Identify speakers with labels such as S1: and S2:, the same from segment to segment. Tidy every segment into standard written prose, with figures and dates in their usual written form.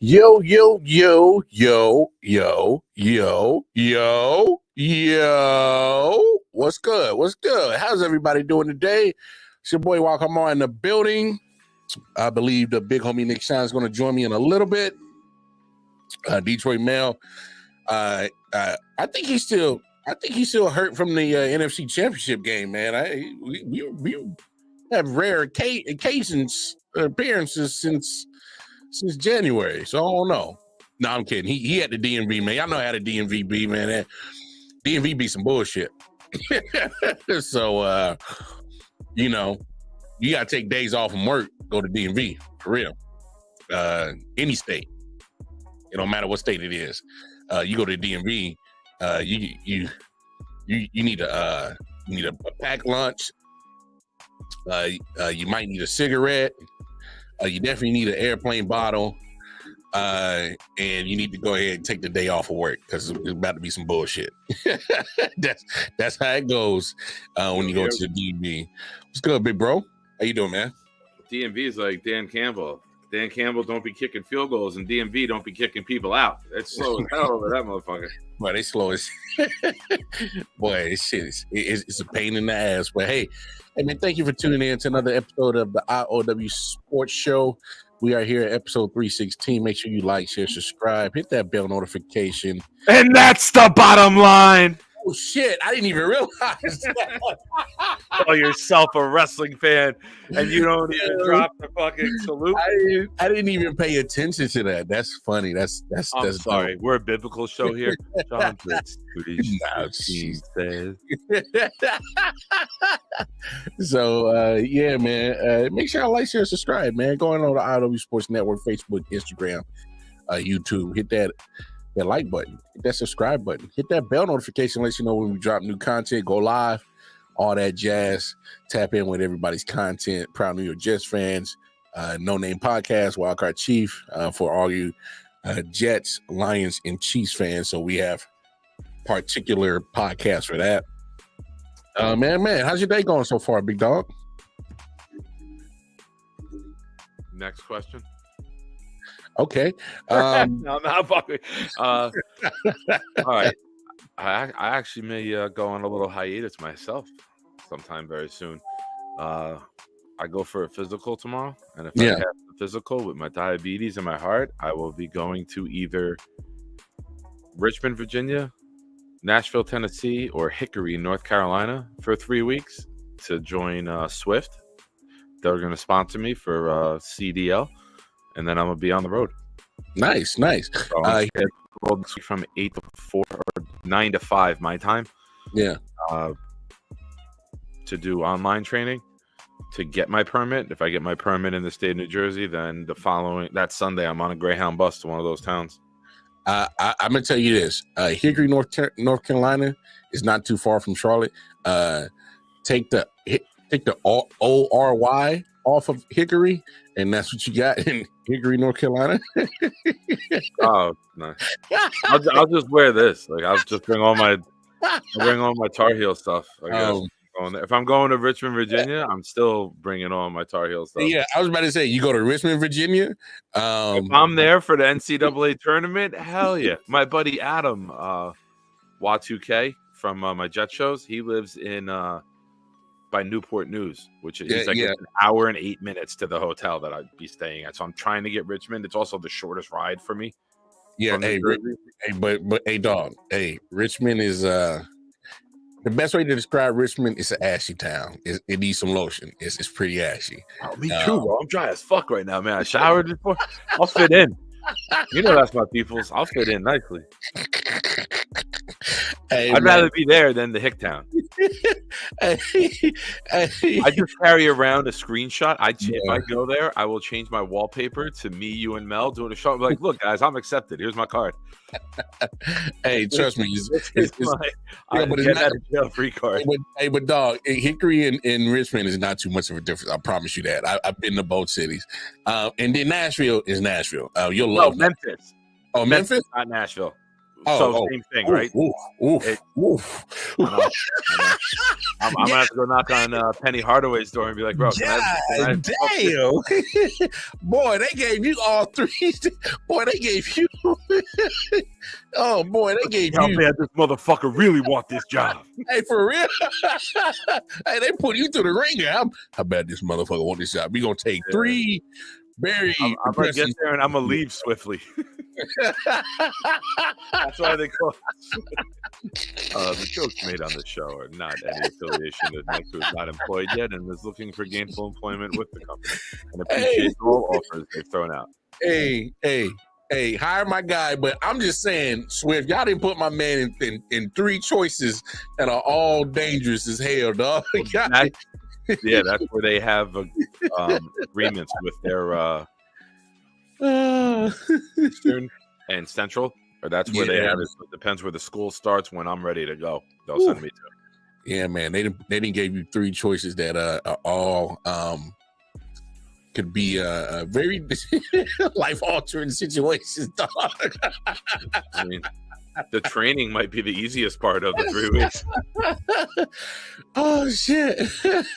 S1: Yo, yo, yo, yo, yo, yo, yo, yo. What's good? What's good? How's everybody doing today? It's your boy Walkamar in the building. I believe the big homie Nick Shine is going to join me in a little bit. Detroit Mail. I think he's still hurt from the NFC Championship game, man. We have rare occasions appearances since January, so I don't know. No, I'm kidding. He had the DMV, man. Y'all know how the DMV be, man. That DMV be some bullshit. So, you gotta take days off from work, go to DMV for real. Any state, it don't matter what state it is. You go to DMV, you need a packed lunch. You might need a cigarette. You definitely need an airplane bottle, and you need to go ahead and take the day off of work because it's about to be some bullshit. That's how it goes when you go to the DMV. What's good, big bro? How you doing, man?
S2: DMV is like Dan Campbell. Dan Campbell don't be kicking field goals, and DMV don't be kicking people out. It's slow as hell over that motherfucker.
S1: Boy, they slow as boy. This shit it's a pain in the ass. But hey, man, thank you for tuning in to another episode of the I.O.W. Sports Show. We are here at episode 316. Make sure you like, share, subscribe, hit that bell notification.
S2: And that's the bottom line.
S1: Oh, shit. I didn't even realize that.
S2: Call yourself a wrestling fan, and you don't even drop the fucking salute.
S1: I didn't even pay attention to that. That's funny. That's
S2: sorry. We're a biblical show here. John says.
S1: So, yeah, man. Make sure you like, share, subscribe, man. Going on the I.O.W. Sports Network, Facebook, Instagram, YouTube. Hit that like button, hit that subscribe button, hit that bell notification, let you know when we drop new content, go live, all that jazz. Tap in with everybody's content. Proud New York Jets fans, No Name Podcast, Wildcard Chief, for all you Jets, Lions, and Chiefs fans. So we have particular podcasts for that. Man, how's your day going so far, big dog?
S2: Next question.
S1: Okay.
S2: No, I'm not fucking. All right. I actually may go on a little hiatus myself sometime very soon. I go for a physical tomorrow, and if I have the physical with my diabetes and my heart, I will be going to either Richmond, Virginia, Nashville, Tennessee, or Hickory, North Carolina for 3 weeks to join Swift. They're going to sponsor me for CDL. And then I'm gonna be on the road.
S1: Nice.
S2: So from 8 to 4 or 9 to 5 my time.
S1: Yeah.
S2: To do online training to get my permit. If I get my permit in the state of New Jersey, then that Sunday I'm on a Greyhound bus to one of those towns.
S1: I'm gonna tell you this: Hickory, North Carolina is not too far from Charlotte. Take the ORY off of Hickory, and that's what you got in Hickory, North Carolina.
S2: Oh, nice. I'll just wear this. Like I'll just bring all my Tar Heel stuff. I guess. If I'm going to Richmond, Virginia, I'm still bringing on my Tar Heel stuff.
S1: Yeah, I was about to say, you go to Richmond, Virginia.
S2: If I'm there for the NCAA tournament, hell yeah. My buddy Adam, Y2K from my Jet shows, he lives in by Newport News, which is an hour and 8 minutes to the hotel that I'd be staying at. So I'm trying to get Richmond. It's also the shortest ride for me.
S1: Yeah, but dog, Richmond is the best way to describe Richmond is an ashy town. It needs some lotion. It's pretty ashy.
S2: Oh, me too, bro. I'm dry as fuck right now, man. I showered before. I'll fit in. You know that's my people's. I'll fit in nicely. I'd rather be there than the Hick Town. I just carry around a screenshot. If I go there, I will change my wallpaper to me, you, and Mel doing a show. I'm like, look, guys, I'm accepted. Here's my card.
S1: Hey, trust me.
S2: I get out of jail free card.
S1: But dog, Hickory and Richmond is not too much of a difference. I promise you that. I've been to both cities. And then Nashville is Nashville. You'll love
S2: Memphis.
S1: Oh, Memphis?
S2: Not Nashville. So same thing, right? I know. I'm gonna have to go knock on Penny Hardaway's door and be like, bro, can I
S1: damn. Boy, they gave you all three. Boy, they gave you. Oh boy, they gave
S2: how
S1: you.
S2: bad this motherfucker really want this job.
S1: Hey, for real. Hey, they put you through the ringer. How bad this motherfucker want this job? We gonna take three very.
S2: I'm gonna get there and I'm gonna leave swiftly. That's why they call it. The jokes made on the show are not any affiliation with Nick, who is not employed yet and is looking for gainful employment with the company, and appreciates all offers they've thrown out.
S1: Hey, hire my guy, but I'm just saying, Swift, y'all didn't put my man in three choices that are all dangerous as hell, dog.
S2: That's where they have agreements with their Eastern and Central, or that's where they have it. So it depends where the school starts. When I'm ready to go, they'll send me to.
S1: Yeah, man, they didn't give you three choices that are all could be very life-altering situations, dog.
S2: I mean, the training might be the easiest part of the 3 weeks.
S1: Oh shit!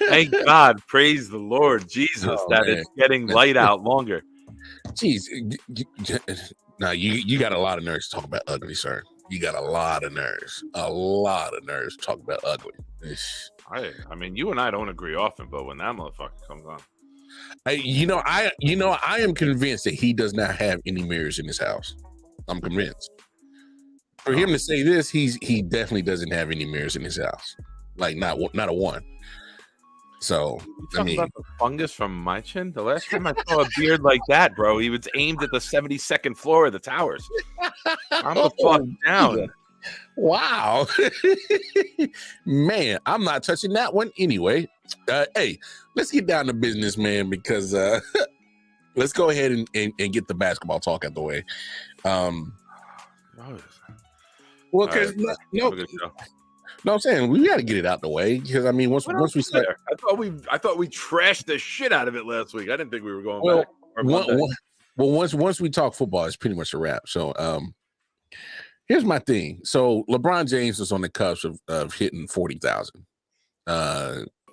S2: Thank God, praise the Lord Jesus, it's getting light out longer.
S1: Jeez, now you got a lot of nerves to talk about ugly, sir. You got a lot of nerves to talk about ugly.
S2: I mean, you and I don't agree often, but when that motherfucker comes on.
S1: I am convinced that he does not have any mirrors in his house. I'm convinced. For him to say this, he definitely doesn't have any mirrors in his house. Like not a one. So
S2: you talking about the fungus from my chin? The last time I saw a beard like that, bro, he was aimed at the 72nd floor of the towers. I'm the fuck down.
S1: Wow. Man, I'm not touching that one anyway. Hey, let's get down to business, man, because let's go ahead and get the basketball talk out the way. Well, because no, I'm saying we got to get it out the way, because I mean, once we start,
S2: I thought we trashed the shit out of it last week. I didn't think we were going back.
S1: Once we talk football, it's pretty much a wrap. So, here's my thing. So LeBron James is on the cusp of hitting 40,000.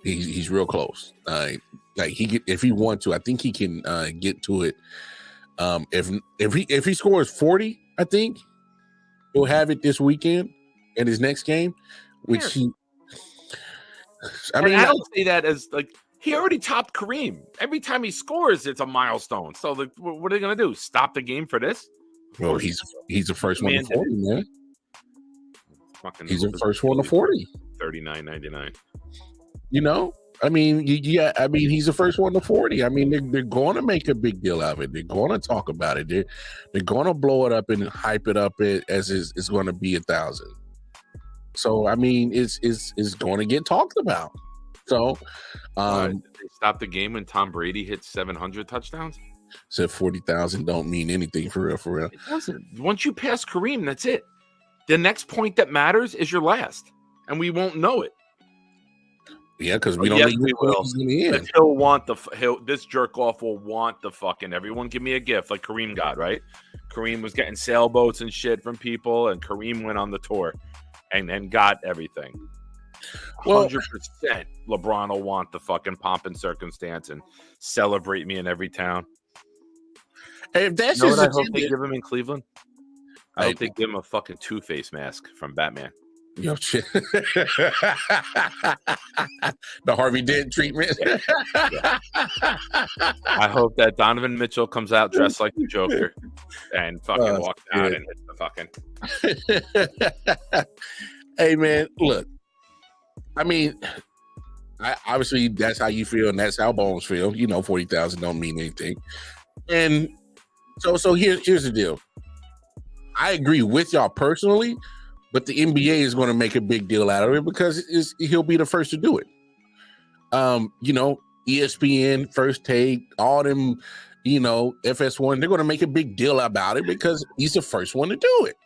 S1: He's real close. If he wants to, I think he can get to it. If he scores 40, I think he'll have it this weekend in his next game. Which I
S2: don't see that as like he already topped Kareem. Every time he scores, it's a milestone. So what are they gonna do? Stop the game for this?
S1: Well, he's the first one to 40, man. He's the first one to 40.
S2: 39.99.
S1: You know, I mean, he's the first one to 40. I mean, they're going to make a big deal out of it. They're going to talk about it. They're going to blow it up and hype it up as it's going to be 1,000. So I mean, it's going to get talked about. So,
S2: did they stop the game when Tom Brady hit 700 touchdowns?
S1: Said 40,000 don't mean anything for real.
S2: It doesn't. Once you pass Kareem, that's it. The next point that matters is your last, and we won't know it.
S1: Yeah, because we don't know
S2: we will. He'll want this jerk off will want the fucking everyone give me a gift like Kareem got, right? Kareem was getting sailboats and shit from people, and Kareem went on the tour and got everything. 100% LeBron will want the fucking pomp and circumstance and celebrate me in every town.
S1: Hey, if that's
S2: what I hope they give him in Cleveland? I hope they give him a fucking Two-Face mask from Batman.
S1: Yo, shit. The Harvey Dent treatment.
S2: I hope that Donovan Mitchell comes out dressed like the Joker and fucking walks out and hits the fucking.
S1: Hey, man, look. I mean, obviously that's how you feel and that's how Bones feel. You know, 40,000 don't mean anything. And so here's the deal. I agree with y'all personally, but the NBA is going to make a big deal out of it because he'll be the first to do it. You know, ESPN, First Take, all them, you know, FS1, they're going to make a big deal about it because he's the first one to do it.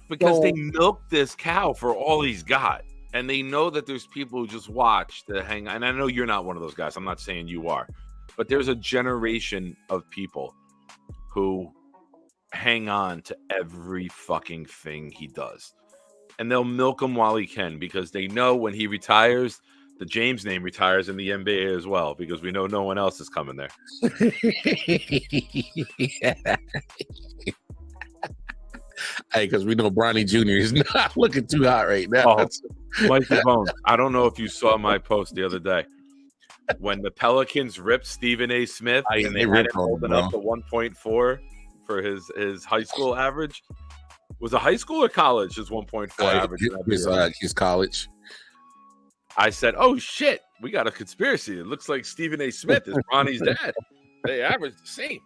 S2: Because they milked this cow for all he's got. And they know that there's people who just watch to hang. And I know you're not one of those guys. I'm not saying you are. But there's a generation of people who hang on to every fucking thing he does. And they'll milk him while he can because they know when he retires, the James name retires in the NBA as well because we know no one else is coming there.
S1: Hey, because we know Bronny Jr. is not looking too hot right now.
S2: Oh, Mikey Bones. I don't know if you saw my post the other day. When the Pelicans ripped Stephen A. Smith and they had him holding up to 1.4 for his high school average. Was it high school or college? His 1.4 average.
S1: His college.
S2: I said, "Oh shit, we got a conspiracy. It looks like Stephen A. Smith is Ronnie's dad. They average the same."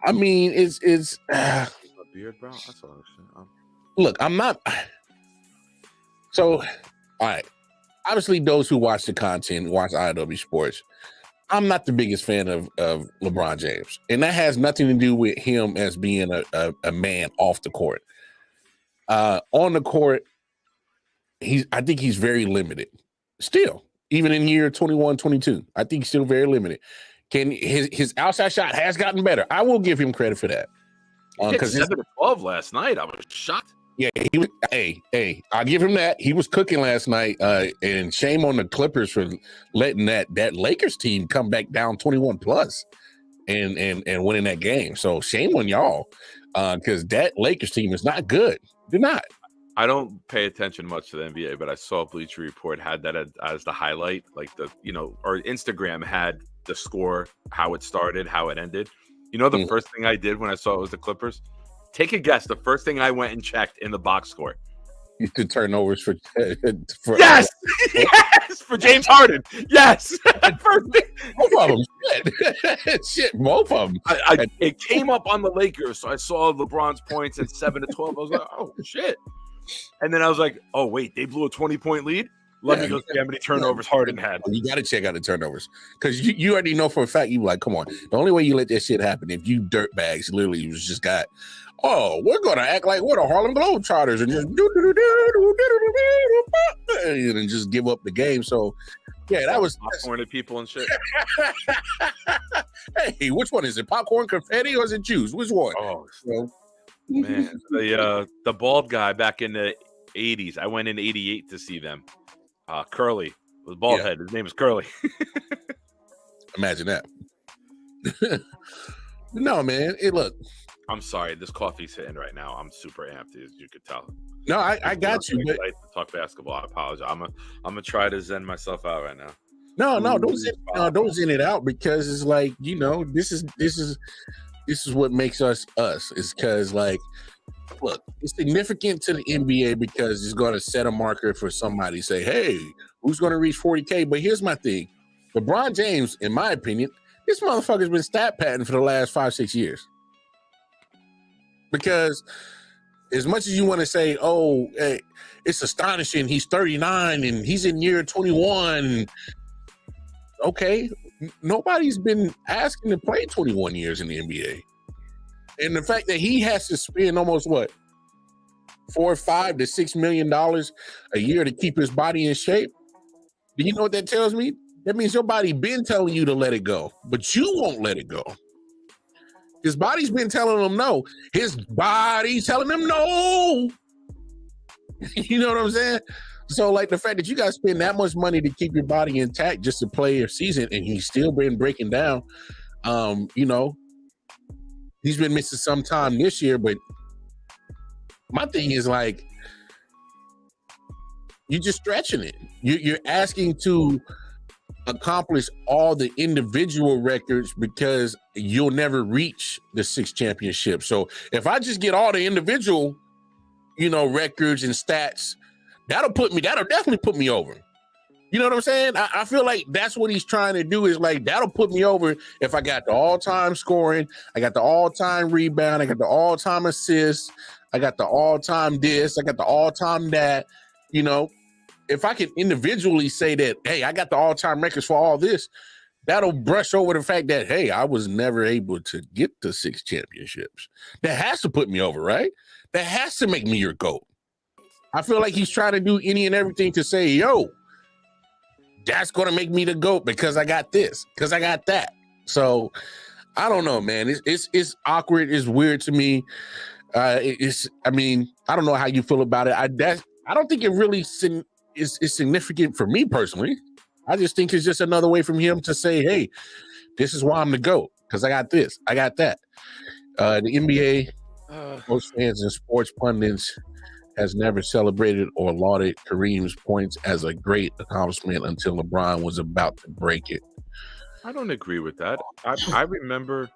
S1: I mean, it's
S2: a beard, bro. That's all I'm saying.
S1: Look, I'm not. So, all right. Obviously, those who watch the content, watch I.O.W. Sports, I'm not the biggest fan of LeBron James. And that has nothing to do with him as being a man off the court. On the court, I think he's very limited. Still, even in year 21, 22, I think he's still very limited. His outside shot has gotten better. I will give him credit for that.
S2: Because 7 of 12 last night, I was shocked.
S1: Yeah, he was. Hey, I'll give him that. He was cooking last night, and shame on the Clippers for letting that Lakers team come back down 21 plus and winning that game. So shame on y'all, because that Lakers team is not good. They're not.
S2: I don't pay attention much to the NBA, but I saw Bleacher Report had that as the highlight, like or Instagram had the score, how it started, how it ended. The first thing I did when I saw it was the Clippers. Take a guess. The first thing I went and checked in the box score.
S1: The turnovers for
S2: yes, yes, for James Harden. Yes, first thing.
S1: Both of them. Shit, both of them.
S2: It came up on the Lakers, so I saw LeBron's points at 7 to 12. I was like, oh shit. And then I was like, oh wait, they blew a 20-point lead. Let me go see how many turnovers Harden had.
S1: You got to check out the turnovers because you already know for a fact. You like, come on. The only way you let that shit happen if you dirtbags literally was just got. Oh, we're gonna act like we're the Harlem Globetrotters and just and just give up the game. So, yeah, that was
S2: popcorn at people and shit.
S1: Hey, which one is it? Popcorn, confetti, or is it juice? Which one?
S2: Oh, man, the bald guy back in the 80s. I went in 88 to see them. Curly was bald head. His name is Curly.
S1: Imagine that. No, man. Look.
S2: I'm sorry. This coffee's hitting right now. I'm super amped, as you could tell.
S1: No, I got you. But
S2: to talk basketball. I apologize. I'm gonna try to zen myself out right now.
S1: No, don't zen it out because it's like this is what makes us us. It's because look, it's significant to the NBA because it's going to set a marker for somebody to say, hey, who's going to reach 40K? But here's my thing. LeBron James, in my opinion, this motherfucker's been stat padding for the last 5-6 years. Because as much as you want to say, oh, hey, it's astonishing, he's 39 and he's in year 21. Okay, nobody's been asking to play 21 years in the NBA. And the fact that he has to spend almost $4, $5 to $6 million a year to keep his body in shape. Do you know what that tells me? That means your body been telling you to let it go, but you won't let it go. His body's been telling him no. His body's telling him no. You know what I'm saying? So, the fact that you got to spend that much money to keep your body intact just to play a season, and he's still been breaking down, he's been missing some time this year, but my thing is you're just stretching it. You're asking to accomplish all the individual records because you'll never reach the 6 championships. So if I just get all the individual, records and stats, that'll definitely put me over. You know what I'm saying? I feel like that's what he's trying to do is that'll put me over if I got the all-time scoring, I got the all-time rebound, I got the all-time assist, I got the all-time this, I got the all-time that, If I can individually say that, hey, I got the all-time records for all this, that'll brush over the fact that, hey, I was never able to get to 6 championships. That has to put me over, right? That has to make me your GOAT. I feel like he's trying to do any and everything to say, yo, that's going to make me the GOAT because I got this, because I got that. So I don't know, man. It's awkward. It's weird to me. I mean, I don't know how you feel about it. I don't think it really is significant for me personally. I just think it's just another way from him to say, hey, this is why I'm the GOAT, because I got this, I got that. The NBA, most fans and sports pundits has never celebrated or lauded Kareem's points as a great accomplishment until LeBron was about to break it.
S2: I don't agree with that. I remember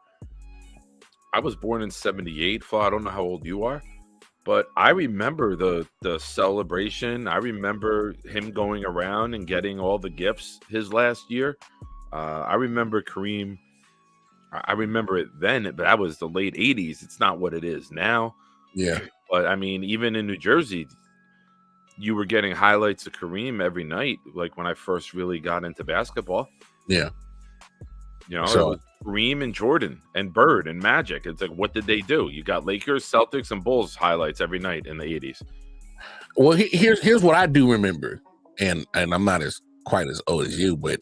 S2: I was born in 78, Flo. I don't know how old you are, but I remember the celebration. I remember him going around and getting all the gifts his last year. I remember Kareem. I remember it then, but that was the late 80s. It's not what it is now.
S1: Yeah.
S2: But I mean, even in New Jersey, you were getting highlights of Kareem every night, like when I first really got into basketball.
S1: Yeah.
S2: You know, it was Kareem and Jordan and Bird and Magic. It's like, what did they do? You got Lakers, Celtics, and Bulls highlights every night in the 80s.
S1: Well, here's what I do remember, and I'm not quite as old as you, but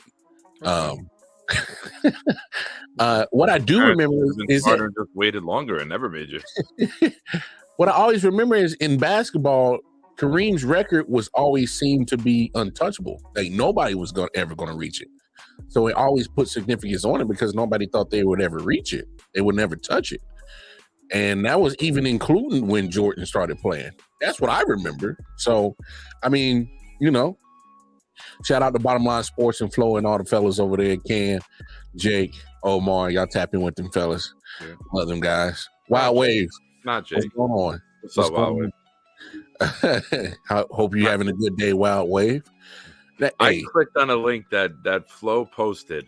S1: what I do remember is
S2: that just waited longer and never made you.
S1: What I always remember is in basketball, Kareem's record was always seemed to be untouchable. Like nobody was ever going to reach it. So it always put significance on it because nobody thought they would ever reach it. They would never touch it. And that was even including when Jordan started playing. That's what I remember. So, I mean, you know, shout out to Bottom Line Sports and Flo and all the fellas over there. Ken, Jake, Omar, y'all tap in with them fellas. Yeah. Love them guys. Wild Wave.
S2: Not Jake.
S1: What's going on?
S2: What's up, Wild Wave?
S1: I hope you're having a good day, Wild Wave.
S2: I clicked on a link that Flo posted,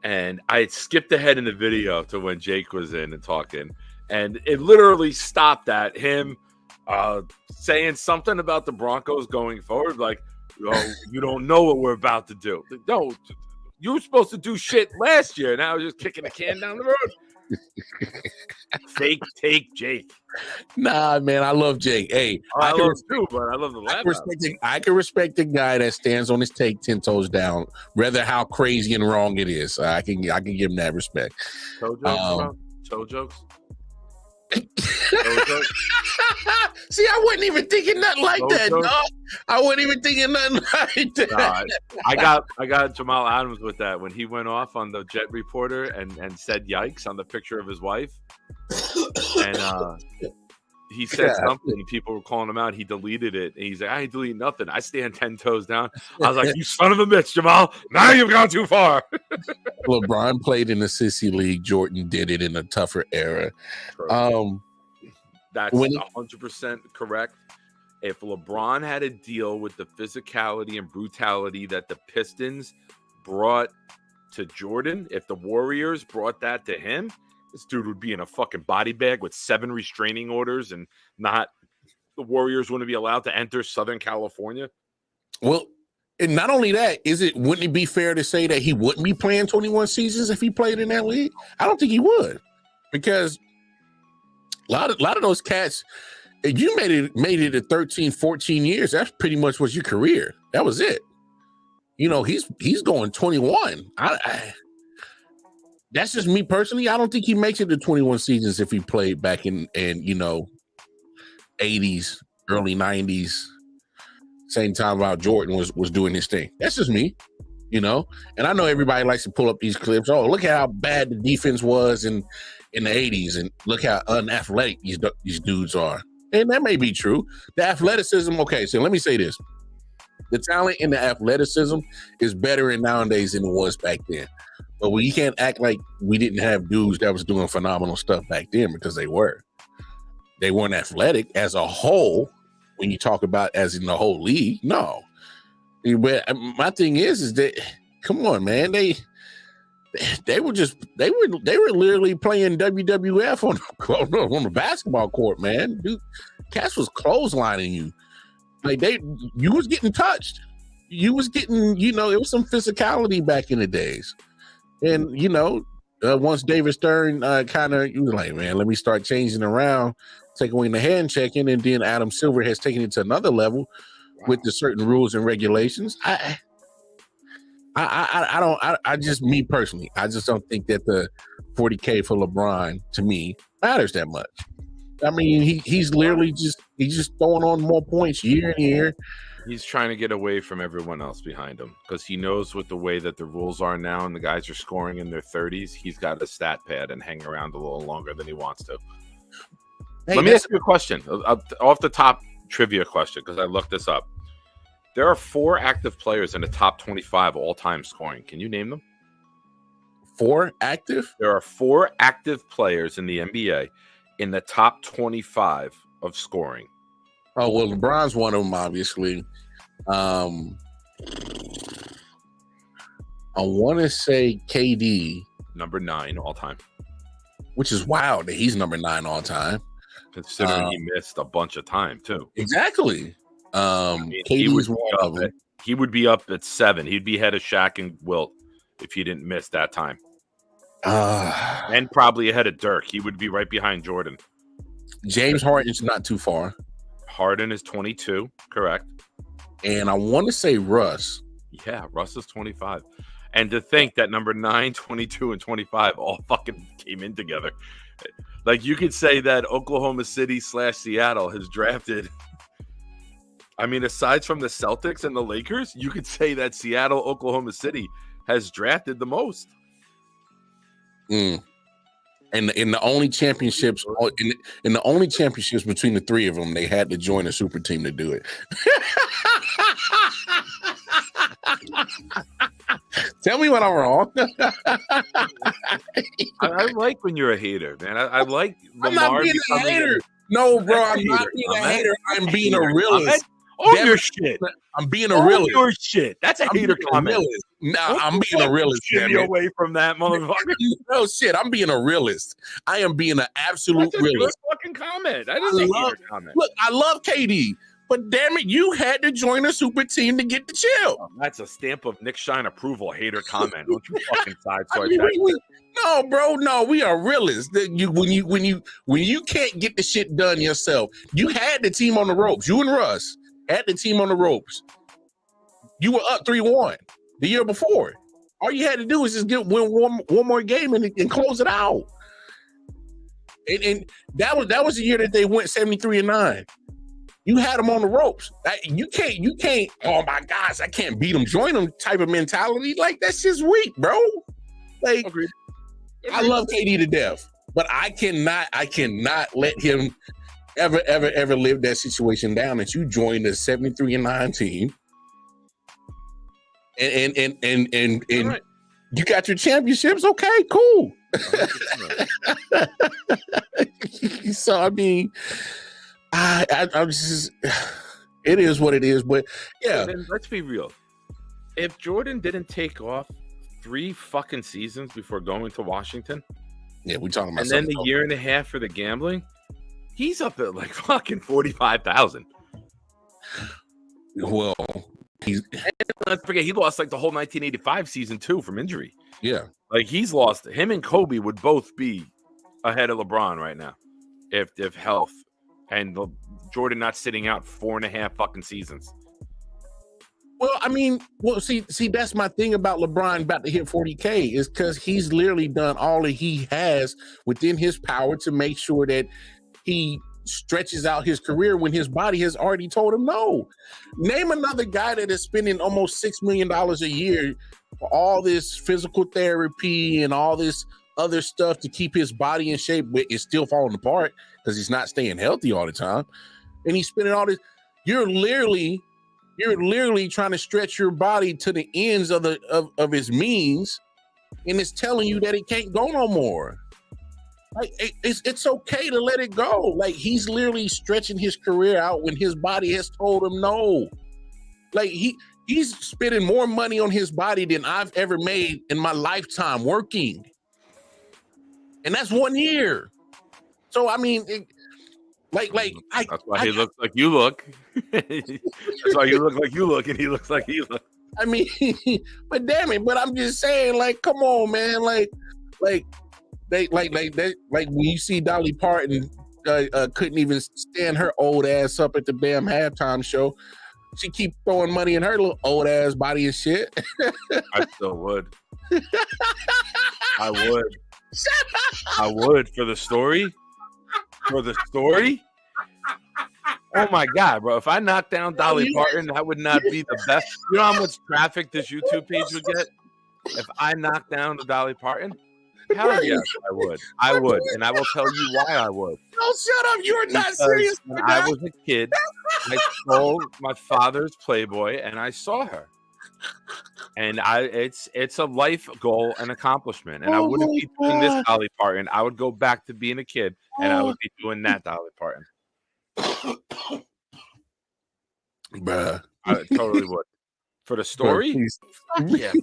S2: and I had skipped ahead in the video to when Jake was in and talking, and it literally stopped at him saying something about the Broncos going forward, like, oh, you don't know what we're about to do. Like, no, you were supposed to do shit last year. Now you're just kicking the can down the road. Fake take Jake.
S1: Nah, man, I love Jake. Hey,
S2: I love too, but I love the laugh.
S1: I can respect the guy that stands on his take 10 toes down, rather how crazy and wrong it is. I can give him that respect.
S2: Toe jokes, toe jokes.
S1: See, I wasn't even thinking nothing like that. No, I wasn't even thinking nothing like that.
S2: I got Jamal Adams with that when he went off on the Jet reporter and said "yikes" on the picture of his wife, and he said something. People were calling him out. He deleted it, and he's like, "I ain't delete nothing. I stand 10 toes down." I was like, "You son of a bitch, Jamal! Now you've gone too far."
S1: LeBron played in the sissy league. Jordan did it in a tougher era.
S2: That's 100% correct. If LeBron had a deal with the physicality and brutality that the Pistons brought to Jordan, if the Warriors brought that to him, this dude would be in a fucking body bag with 7 restraining orders, and the Warriors wouldn't be allowed to enter Southern California.
S1: Well, and not only that, wouldn't it be fair to say that he wouldn't be playing 21 seasons if he played in that league? I don't think he would, because a lot of those cats, if you made it at 13, 14 years, that's pretty much was your career. That was it. You know, he's going 21. That's just me personally. I don't think he makes it to 21 seasons if he played back in 80s, early 90s, same time while Jordan was doing his thing. That's just me, you know. And I know everybody likes to pull up these clips. Oh, look at how bad the defense was in the 80s, and look how unathletic these dudes are. And that may be true. The athleticism, okay, so let me say this. The talent and the athleticism is better nowadays than it was back then. But we can't act like we didn't have dudes that was doing phenomenal stuff back then, because they were. They weren't athletic as a whole when you talk about as in the whole league. No. But my thing is that, come on, man, they were literally playing WWF on the basketball court, man. Dude, Cass was clotheslining you. Like you was getting touched. You was getting, it was some physicality back in the days. And, once David Stern he was like, man, let me start changing around, take away the hand checking, and then Adam Silver has taken it to another level with the certain rules and regulations. I just, me personally, I just don't think that 40K for LeBron to me matters that much. I mean, he's literally just throwing on more points year in year.
S2: He's trying to get away from everyone else behind him because he knows with the way that the rules are now and the guys are scoring in their 30s, he's got a stat pad and hang around a little longer than he wants to.
S1: Hey,
S2: Let me ask you a question, off the top trivia question, because I looked this up. There are 4 active players in the top 25 all-time scoring. Can you name them?
S1: 4 active?
S2: There are 4 active players in the NBA in the top 25 of scoring.
S1: Oh, well, LeBron's one of them, obviously. I want to say KD.
S2: Number 9 all time.
S1: Which is wild that he's number 9 all time.
S2: Considering he missed a bunch of time, too.
S1: Exactly.
S2: He would be up at 7. He'd be ahead of Shaq and Wilt if he didn't miss that time. And probably ahead of Dirk. He would be right behind Jordan.
S1: James Harden's not too far.
S2: Harden is 22, correct.
S1: And I want to say Russ.
S2: Yeah, Russ is 25. And to think that number 9, 22, and 25 all fucking came in together. Like, you could say that Oklahoma City / Seattle has drafted. I mean, aside from the Celtics and the Lakers, you could say that Seattle, Oklahoma City has drafted the most.
S1: And in the only championships, in the only championships between the 3 of them, they had to join a super team to do it. Tell me when I'm wrong.
S2: I like when you're a hater, man. I like Lamar.
S1: I'm not being a hater. No, bro, I'm not being a hater. I'm being a realist.
S2: Oh, your shit.
S1: I'm being a realist.
S2: Your shit. That's a hater comment.
S1: Nah, I'm being a realist.
S2: Get me away from that, motherfucker.
S1: No shit. I'm being a realist. I am being an absolute realist.
S2: That's a fucking comment. That is a hater comment.
S1: Look, I love KD, but damn it, you had to join a super team to get the chill.
S2: That's a stamp of Nick Shine approval. Hater comment. Don't you fucking sideswipe
S1: that. No, bro, no, we are realists. When you can't get the shit done yourself, you had the team on the ropes. You and Russ had the team on the ropes. You were up 3-1 the year before. All you had to do is just win one more game and close it out. And that was the year that they went 73-9. You had them on the ropes. You can't. Oh my gosh, I can't beat them. Join them type of mentality. Like, that's just weak, bro. Like, Agreed. I love KD to death, but I cannot let him ever live that situation down. That you joined a 73-9 team, and right. You got your championships. Okay, cool. So I mean, I'm just, it is what it is. But yeah,
S2: then let's be real. If Jordan didn't take off 3 fucking seasons before going to Washington,
S1: yeah, we talking about,
S2: and then the year and a half for the gambling, he's up at like fucking 45,000.
S1: Well,
S2: let's forget he lost like the whole 1985 season too from injury.
S1: Yeah,
S2: like he's lost. Him and Kobe would both be ahead of LeBron right now if health and Jordan not sitting out 4.5 fucking seasons.
S1: Well, I mean, see, that's my thing about LeBron about to hit 40K is because he's literally done all that he has within his power to make sure that he stretches out his career when his body has already told him no. Name another guy that is spending almost $6 million a year for all this physical therapy and all this other stuff to keep his body in shape, but it's still falling apart because he's not staying healthy all the time. And he's spending all this. You're literally trying to stretch your body to the ends of his means, and it's telling you that it can't go no more. Like, it's okay to let it go. Like, he's literally stretching his career out when his body has told him no. Like, he's spending more money on his body than I've ever made in my lifetime working, and that's 1 year. So I mean, that's why
S2: he looks like you look. That's why you look like you look, and he looks like he looks.
S1: I mean, but damn it! But I'm just saying, like, come on, man, like when you see Dolly Parton couldn't even stand her old ass up at the damn halftime show. She keep throwing money in her little old ass body and shit.
S2: I still would. I would. I would for the story. For the story. Oh my God, bro! If I knocked down Dolly Parton, that would not be the best. You know how much traffic this YouTube page would get if I knocked down the Dolly Parton? Hell yes, I would. I would, and I will tell you why I would.
S1: Oh, shut up! You're not serious.
S2: When I was a kid, I stole my father's Playboy, and I saw her. And it's a life goal and accomplishment. And I wouldn't be doing this Dolly Parton. I would go back to being a kid, and I would be doing that Dolly Parton.
S1: Bruh.
S2: I totally would. For the story?
S1: Fuck yeah.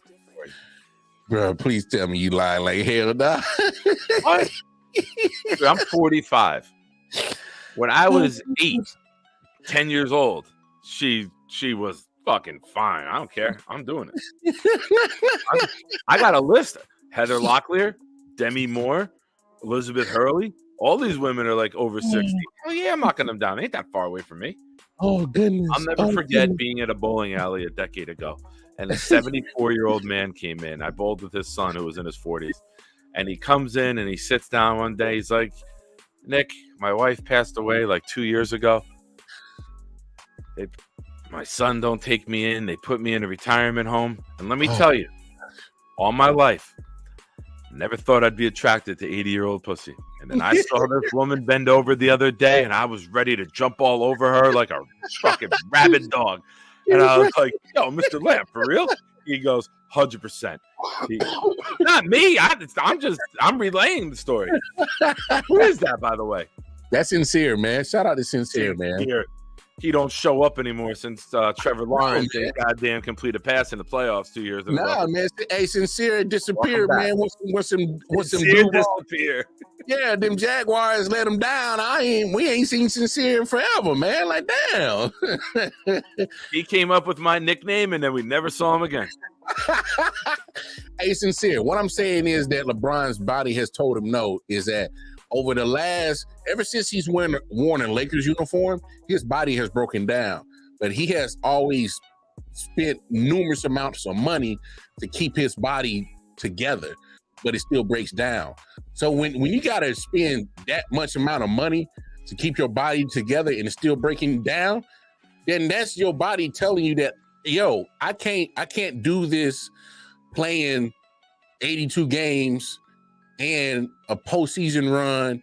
S1: Bruh, please tell me you lying like hell, nah.
S2: What? Dude, I'm 45. When I was 10 years old, she was fucking fine. I don't care. I'm doing it. I got a list. Heather Locklear, Demi Moore, Elizabeth Hurley. All these women are like over 60. Oh yeah, I'm knocking them down. Ain't that far away from me.
S1: Oh goodness.
S2: I'll never forget being at a bowling alley a decade ago, and a 74-year-old man came in. I bowled with his son who was in his 40s, and he comes in and he sits down one day. He's like, Nick, my wife passed away like 2 years ago. My son don't take me in. They put me in a retirement home. And let me tell you, all my life, never thought I'd be attracted to 80-year-old pussy. And then I saw this woman bend over the other day, and I was ready to jump all over her like a fucking rabid dog. And I was like, yo, Mr. Lamb, for real? He goes, 100%. Not me. I'm relaying the story. Who is that, by the way?
S1: That's Sincere, man. Shout out to Sincere, man.
S2: He don't show up anymore since Trevor Lawrence did goddamn complete a pass in the playoffs 2 years ago.
S1: Nah, man. Hey, Sincere disappeared, man. What's some
S2: disappear?
S1: Yeah, them Jaguars let him down. We ain't seen Sincere forever, man. Like, damn.
S2: He came up with my nickname, and then we never saw him again.
S1: Hey, Sincere, what I'm saying is that LeBron's body has told him no, is that over the ever since he's worn a Lakers uniform, his body has broken down. But he has always spent numerous amounts of money to keep his body together, but it still breaks down. So when you gotta spend that much amount of money to keep your body together and it's still breaking down, then that's your body telling you that, yo, I can't do this playing 82 games and a postseason run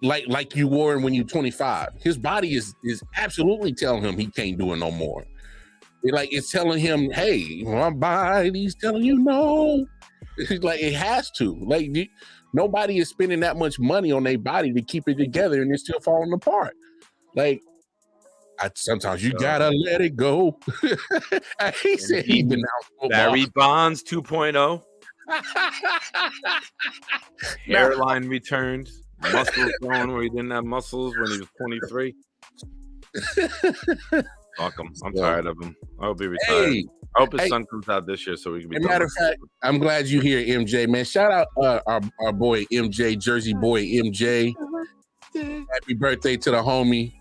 S1: like you were when you're 25. His body is absolutely telling him he can't do it no more. It's telling him, hey, my body's telling you no. Like, it has to. Like, nobody is spending that much money on their body to keep it together, and it's still falling apart. Like, sometimes you gotta let it go. He said he been out.
S2: Barry Bonds 2.0. Hairline returned. Muscles growing where he didn't have muscles when he was 23. Fuck him. I'm tired of him. I hope he retires. I hope his son comes out this year so we can be.
S1: Matter of fact, I'm glad you here, MJ, man. Shout out our boy MJ, Jersey boy MJ. Happy birthday to the homie.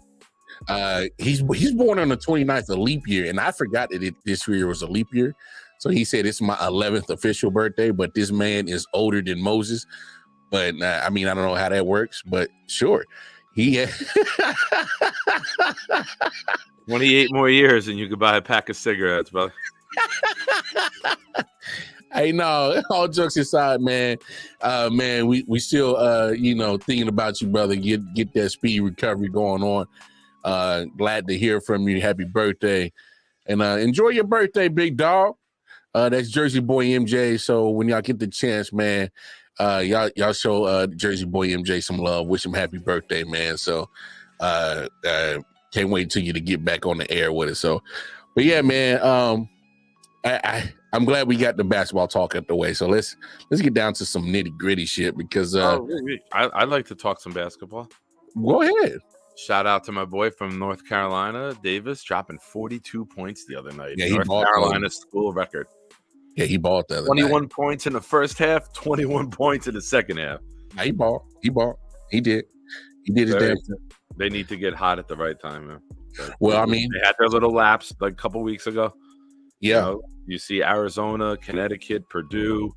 S1: He's born on the 29th of leap year, and I forgot that this year was a leap year. So he said it's my 11th official birthday, but this man is older than Moses. But I mean, I don't know how that works, but sure. He
S2: 28 more years and you could buy a pack of cigarettes, brother.
S1: Hey, no, all jokes aside, man. Man, we still thinking about you, brother. Get that speedy recovery going on. Glad to hear from you. Happy birthday. And enjoy your birthday, big dog. That's Jersey boy MJ. So when y'all get the chance, man, y'all show Jersey boy MJ some love. Wish him happy birthday, man. So can't wait till you to get back on the air with it. So, but yeah, man, I'm glad we got the basketball talk out the way. So let's get down to some nitty gritty shit because
S2: I'd like to talk some basketball.
S1: Go ahead.
S2: Shout out to my boy from North Carolina, Davis, dropping 42 points the other night.
S1: Yeah,
S2: North Carolina school record.
S1: Yeah, he balled the other
S2: 21 points in the first half, 21 points in the second half.
S1: Yeah, he balled. He did his damn thing.
S2: They need to get hot at the right time, man.
S1: Well, I mean,
S2: they had their little lapse like a couple weeks ago.
S1: Yeah.
S2: You see Arizona, Connecticut, Purdue,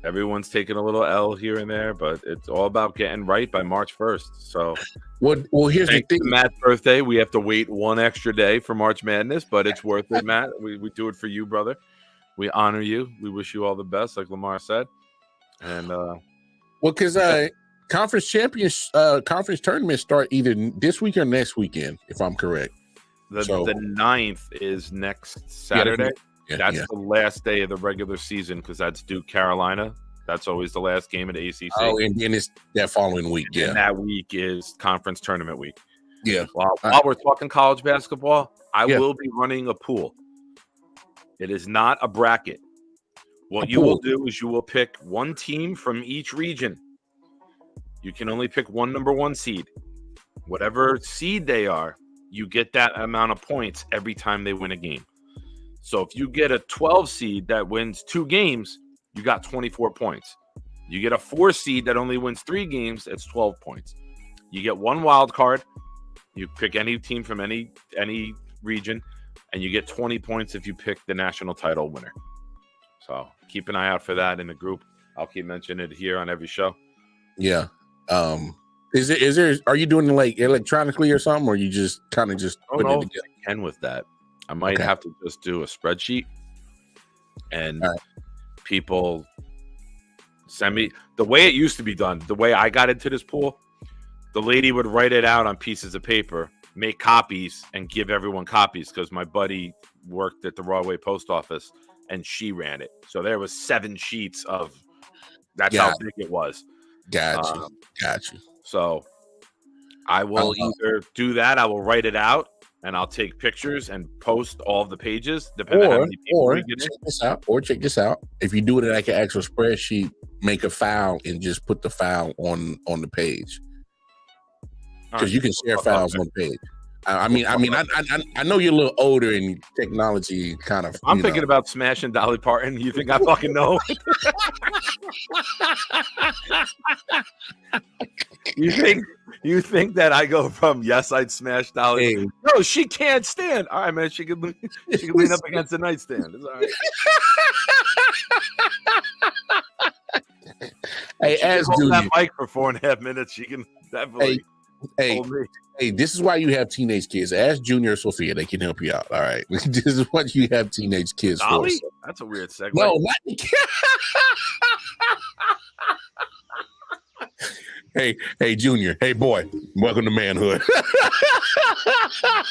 S2: Everyone's taking a little L here and there, but it's all about getting right by March 1st. So,
S1: well, here's the thing.
S2: Matt's birthday. We have to wait one extra day for March Madness, but it's worth it, Matt. We do it for you, brother. We honor you. We wish you all the best, like Lamar said. And
S1: because conference tournaments start either this week or next weekend, if I'm correct.
S2: The 9th is next Saturday. That's the last day of the regular season because that's Duke Carolina. That's always the last game of the ACC.
S1: Oh, and then it's that following week.
S2: And that week is conference tournament week.
S1: Yeah.
S2: While we're talking college basketball, I will be running a pool. It is not a bracket. What you will do is you will pick one team from each region. You can only pick one number 1 seed. Whatever seed they are, you get that amount of points every time they win a game. So if you get a 12 seed that wins 2 games, you got 24 points. You get a 4 seed that only wins 3 games, it's 12 points. You get 1 wild card. You pick any team from any region, and you get 20 points if you pick the national title winner. So keep an eye out for that in the group. I'll keep mentioning it here on every show.
S1: Yeah. Is there? Are you doing it like electronically or something, or you just kind of just putting it together?
S2: I can with that. I might have to just do a spreadsheet, and people send me the way it used to be done. The way I got into this pool, the lady would write it out on pieces of paper, make copies, and give everyone copies because my buddy worked at the Broadway post office and she ran it. So there was 7 sheets of. That's how big it was. Got you. So I will either do that. I will write it out. And I'll take pictures and post all of the pages, depending on how many people we get in.
S1: Check this out. If you do it like an actual spreadsheet, make a file and just put the file on the page. Because you can share files on the page. I know you're a little older in technology, kind of.
S2: I'm thinking about smashing Dolly Parton. You think I fucking know? You think that I go from yes, I'd smash Dolly? Hey. No, she can't stand. All right, man. She can lean up against the nightstand. It's all right.
S1: Hey, as hold
S2: that mic for 4.5 minutes, she can definitely.
S1: Hey, this is why you have teenage kids. Ask Junior or Sophia; they can help you out. All right, this is what you have teenage kids
S2: Dolly?
S1: for.
S2: That's a weird segue.
S1: No, not. Hey, Junior. Hey, boy. Welcome to manhood.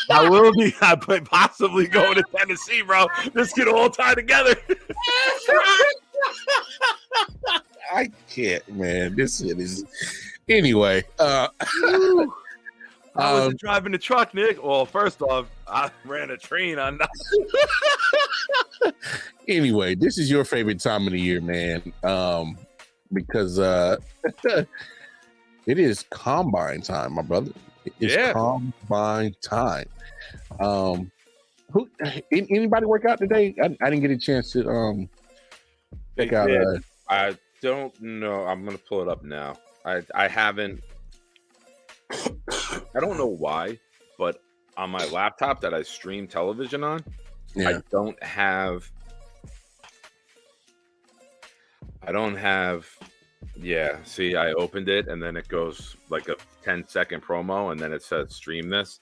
S2: I will be. I might possibly going to Tennessee, bro. This could all tie together.
S1: I can't, man. This shit is. Anyway,
S2: I wasn't driving the truck, Nick. Well, first off, I ran a train on.
S1: Anyway, this is your favorite time of the year, man. Because it is combine time, my brother. It's combine time. Anybody work out today? I didn't get a chance to check out.
S2: I don't know. I'm gonna pull it up now. I haven't. I don't know why, but on my laptop that I stream television on, I don't have. Yeah, see, I opened it and then it goes like a 10-second promo and then it says stream this.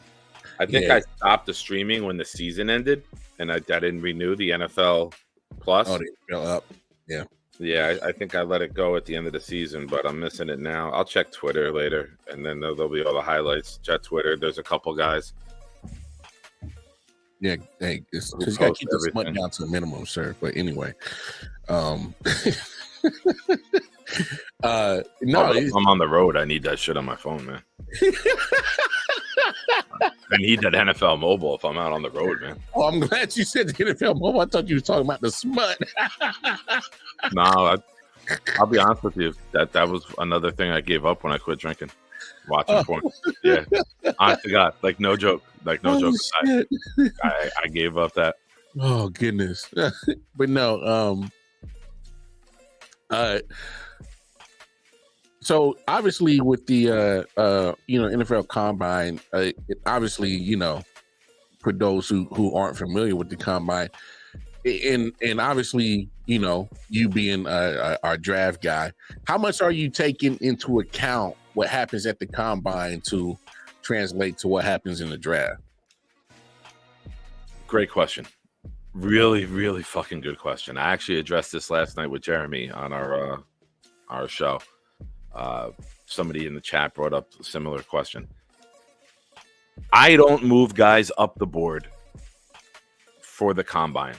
S2: I think I stopped the streaming when the season ended and I didn't renew the NFL Plus.
S1: Oh, they fell up. Yeah.
S2: Yeah, I think I let it go at the end of the season, but I'm missing it now. I'll check Twitter later and then there'll be all the highlights. Check Twitter. There's a couple guys.
S1: Yeah, hey, you got to keep the smut down to a minimum, sir. But anyway, no,
S2: if I'm on the road. I need that shit on my phone, man. I need that NFL mobile if I'm out on the road, man.
S1: Oh, I'm glad you said the NFL mobile. I thought you were talking about the smut.
S2: No, I'll be honest with you. That was another thing I gave up when I quit drinking. Watching porn. Yeah. Honest to God. Like, no joke. I gave up that.
S1: Oh, goodness. But no, so obviously with the NFL Combine, it obviously, for those who aren't familiar with the Combine, and obviously, you being our draft guy, how much are you taking into account what happens at the combine to translate to what happens in the draft?
S2: Great question. Really, really fucking good question. I actually addressed this last night with Jeremy on our show. Somebody in the chat brought up a similar question. I don't move guys up the board for the combine.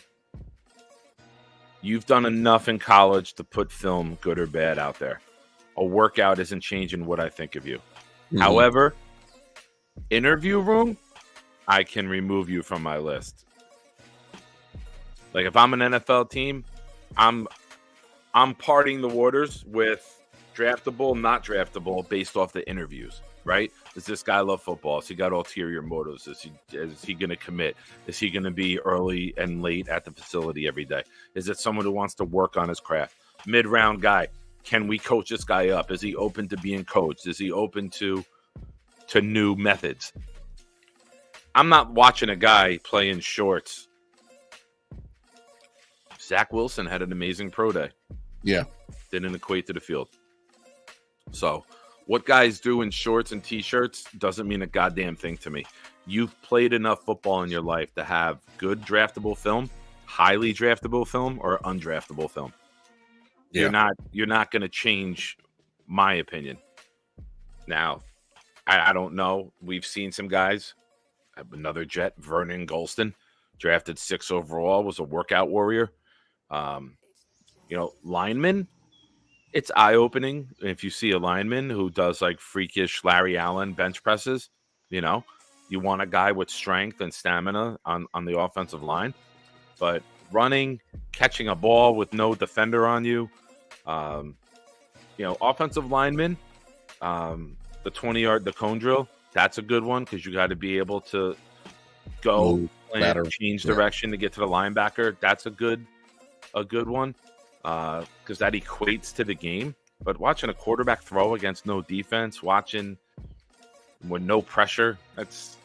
S2: You've done enough in college to put film, good or bad, out there. A workout isn't changing what I think of you. Mm-hmm. However, interview room, I can remove you from my list. Like if I'm an NFL team, I'm parting the waters with draftable, not draftable, based off the interviews, right? Does this guy love football? Has he got ulterior motives? Is he going to commit? Is he going to be early and late at the facility every day? Is it someone who wants to work on his craft? Mid-round guy, can we coach this guy up? Is he open to being coached? Is he open to new methods? I'm not watching a guy play in shorts. Zach Wilson had an amazing pro day.
S1: Yeah.
S2: Didn't equate to the field. So what guys do in shorts and T-shirts doesn't mean a goddamn thing to me. You've played enough football in your life to have good draftable film, highly draftable film, or undraftable film. Yeah. You're not going to change my opinion. Now, I don't know. We've seen some guys. Another Jet, Vernon Gholston, drafted 6 overall, was a workout warrior. Lineman, it's eye-opening if you see a lineman who does like freakish Larry Allen bench presses. You want a guy with strength and stamina on the offensive line. But running, catching a ball with no defender on you, offensive lineman, the 20-yard, the cone drill, that's a good one because you got to be able to go and change direction to get to the linebacker. That's a good one because that equates to the game. But watching a quarterback throw against no defense, watching with no pressure, that's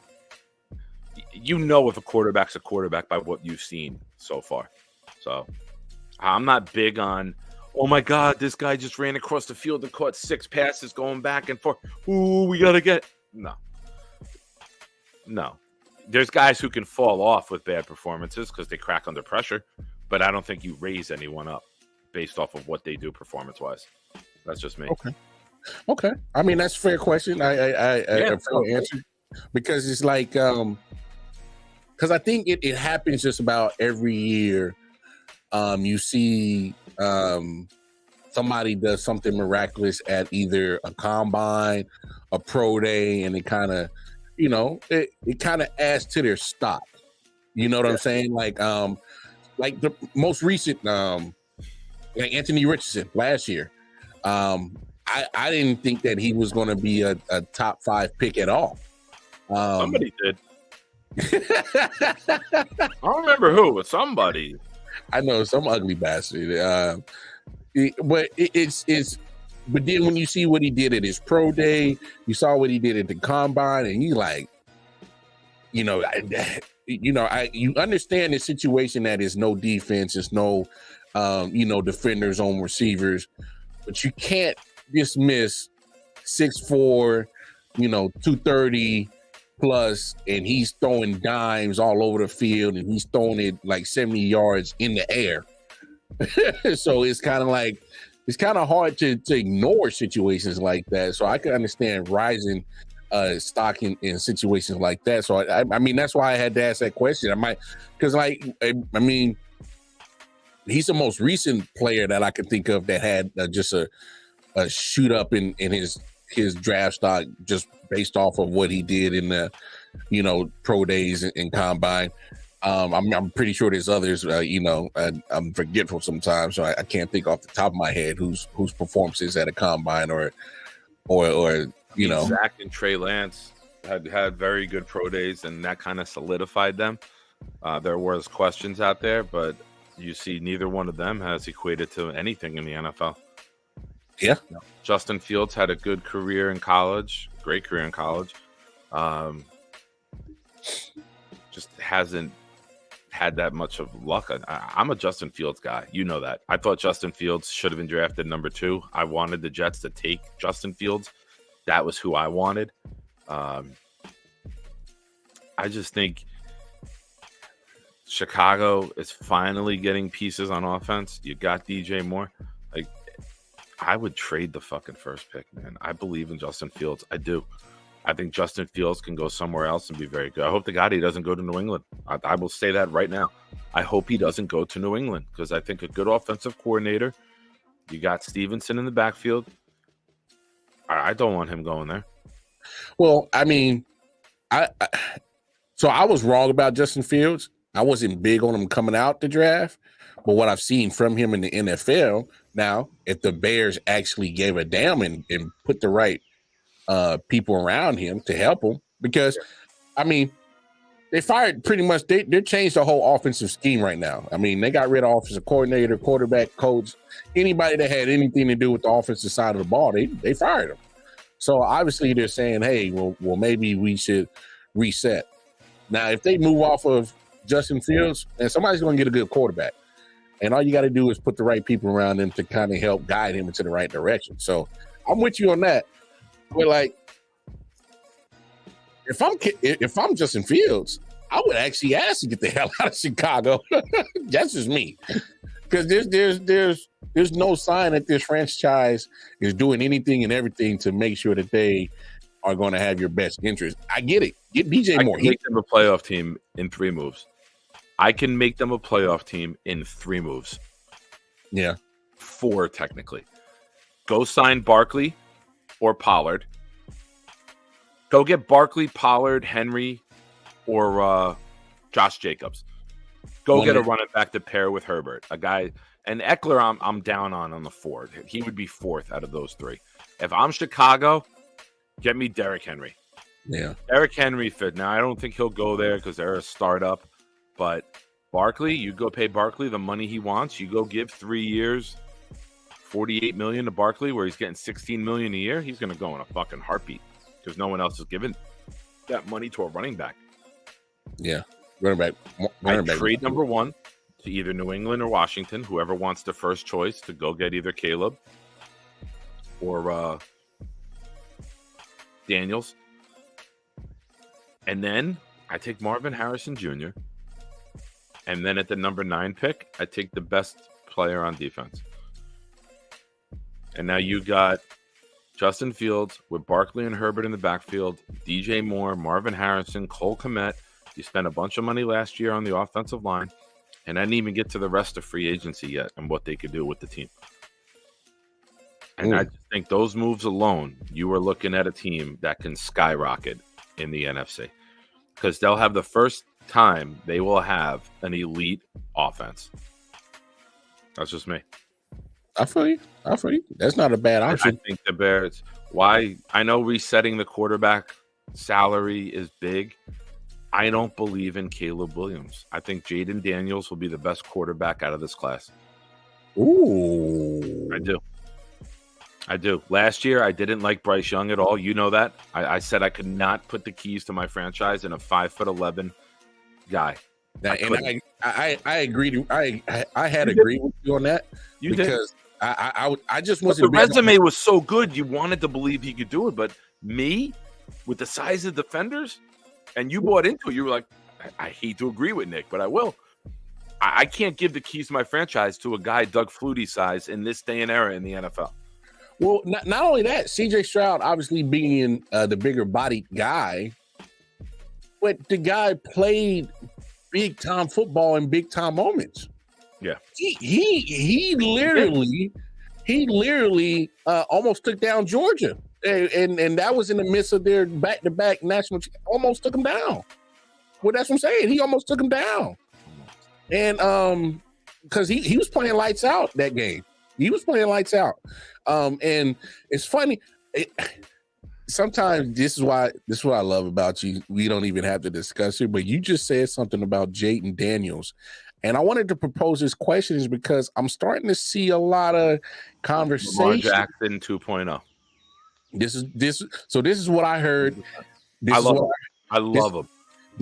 S2: if a quarterback's a quarterback by what you've seen so far. So I'm not big on, oh my God, this guy just ran across the field and caught 6 passes going back and forth. Ooh, we got to get... No. There's guys who can fall off with bad performances because they crack under pressure, but I don't think you raise anyone up based off of what they do performance-wise. That's just me.
S1: Okay. I mean, that's a fair question. I fair answer, because it's like, because I think it happens just about every year. You see somebody does something miraculous at either a combine, a pro day, and it kind of, it kind of adds to their stock. You know what I'm saying? Like the most recent, like Anthony Richardson last year. I didn't think that he was going to be a top 5 pick at all.
S2: Somebody did. I don't remember who, but somebody.
S1: I know, some ugly bastard. But then when you see what he did at his pro day, you saw what he did at the combine, and you like, you understand the situation that is no defense, it's no, defenders on receivers, but you can't dismiss 6'4", 230 plus, and he's throwing dimes all over the field, and he's throwing it like 70 yards in the air. So it's kind of like, it's kind of hard to ignore situations like that. So I can understand rising stock in situations like that. So I mean, that's why I had to ask that question. Because he's the most recent player that I can think of that had just a shoot up in his draft stock just based off of what he did in the, pro days and combine. I'm pretty sure there's others, I'm forgetful sometimes, so I can't think off the top of my head whose performances at a combine or
S2: Zach and Trey Lance had very good pro days, and that kind of solidified them. There was questions out there, but you see neither one of them has equated to anything in the NFL.
S1: Yeah.
S2: Justin Fields had a good career in college, great career in college. Just hasn't had that much of luck. I'm a Justin Fields guy. You know that. I thought Justin Fields should have been drafted number 2. I wanted the Jets to take Justin Fields. That was who I wanted. I just think Chicago is finally getting pieces on offense. You got DJ Moore. Like, I would trade the fucking first pick, man. I believe in Justin Fields. I do. I think Justin Fields can go somewhere else and be very good. I hope to God he doesn't go to New England. I will say that right now. I hope he doesn't go to New England because I think a good offensive coordinator. You got Stevenson in the backfield. I don't want him going there.
S1: Well, I mean, so I was wrong about Justin Fields. I wasn't big on him coming out the draft, but what I've seen from him in the NFL now, if the Bears actually gave a damn and put the right people around him to help him, because I mean, they fired pretty much. They changed the whole offensive scheme right now. I mean, they got rid of offensive coordinator, quarterback, coach, anybody that had anything to do with the offensive side of the ball. They fired them. So obviously they're saying, hey, well, maybe we should reset. Now, if they move off of Justin Fields, and somebody's going to get a good quarterback, and all you got to do is put the right people around him to kind of help guide him into the right direction. So I'm with you on that. But like, if I'm Justin Fields, I would actually ask to get the hell out of Chicago. That's just me, because there's no sign that this franchise is doing anything and everything to make sure that they are going to have your best interest. I get it. Get DJ Moore.
S2: I can make them a playoff team in 3 moves. I can make them a playoff team in 3 moves.
S1: Yeah.
S2: 4 technically. Go sign Barkley or Pollard. Go get Barkley, Pollard, Henry, or Josh Jacobs. Go get a running back to pair with Herbert. A guy, and Eckler I'm down on the 4. He would be 4th out of those 3. If I'm Chicago, get me Derrick Henry.
S1: Yeah.
S2: Derrick Henry fit. Now, I don't think he'll go there because they're a startup. But Barkley, you go pay Barkley the money he wants. You go give 3 years, $48 million to Barkley, where he's getting $16 million a year. He's going to go in a fucking heartbeat because no one else is giving that money to a running back.
S1: Yeah, running back.
S2: Trade number 1 to either New England or Washington, whoever wants the first choice to go get either Caleb or Daniels. And then I take Marvin Harrison Jr. And then at the number 9 pick, I take the best player on defense. And now you got Justin Fields with Barkley and Herbert in the backfield, DJ Moore, Marvin Harrison, Cole Kmet. You spent a bunch of money last year on the offensive line, and I didn't even get to the rest of free agency yet and what they could do with the team. And I just think those moves alone, you are looking at a team that can skyrocket in the NFC because they'll have the first time they will have an elite offense. That's just me.
S1: I feel you. That's not a bad option.
S2: I think the Bears, why? I know resetting the quarterback salary is big. I don't believe in Caleb Williams. I think Jaden Daniels will be the best quarterback out of this class.
S1: Ooh.
S2: I do. Last year, I didn't like Bryce Young at all. You know that. I said I could not put the keys to my franchise in a 5'11" guy.
S1: Now, I agree. I had agreed with you on that because I just wasn't.
S2: The resume was so good, you wanted to believe he could do it. But me, with the size of defenders, and you bought into it, you were like, I hate to agree with Nick, but I will. I can't give the keys to my franchise to a guy Doug Flutie size in this day and era in the NFL.
S1: Well, not only that, CJ Stroud obviously being the bigger bodied guy, but the guy played big time football in big time moments.
S2: Yeah,
S1: he literally almost took down Georgia, and that was in the midst of their back-to-back national. Almost took him down. Well, that's what I'm saying. He almost took him down, and because he was playing lights out that game. He was playing lights out. And it's funny. Sometimes this is what I love about you. We don't even have to discuss it, but you just said something about Jaden Daniels. And I wanted to propose this question is because I'm starting to see a lot of conversation.
S2: Lamar Jackson 2.0.
S1: This is what I heard.
S2: I love him.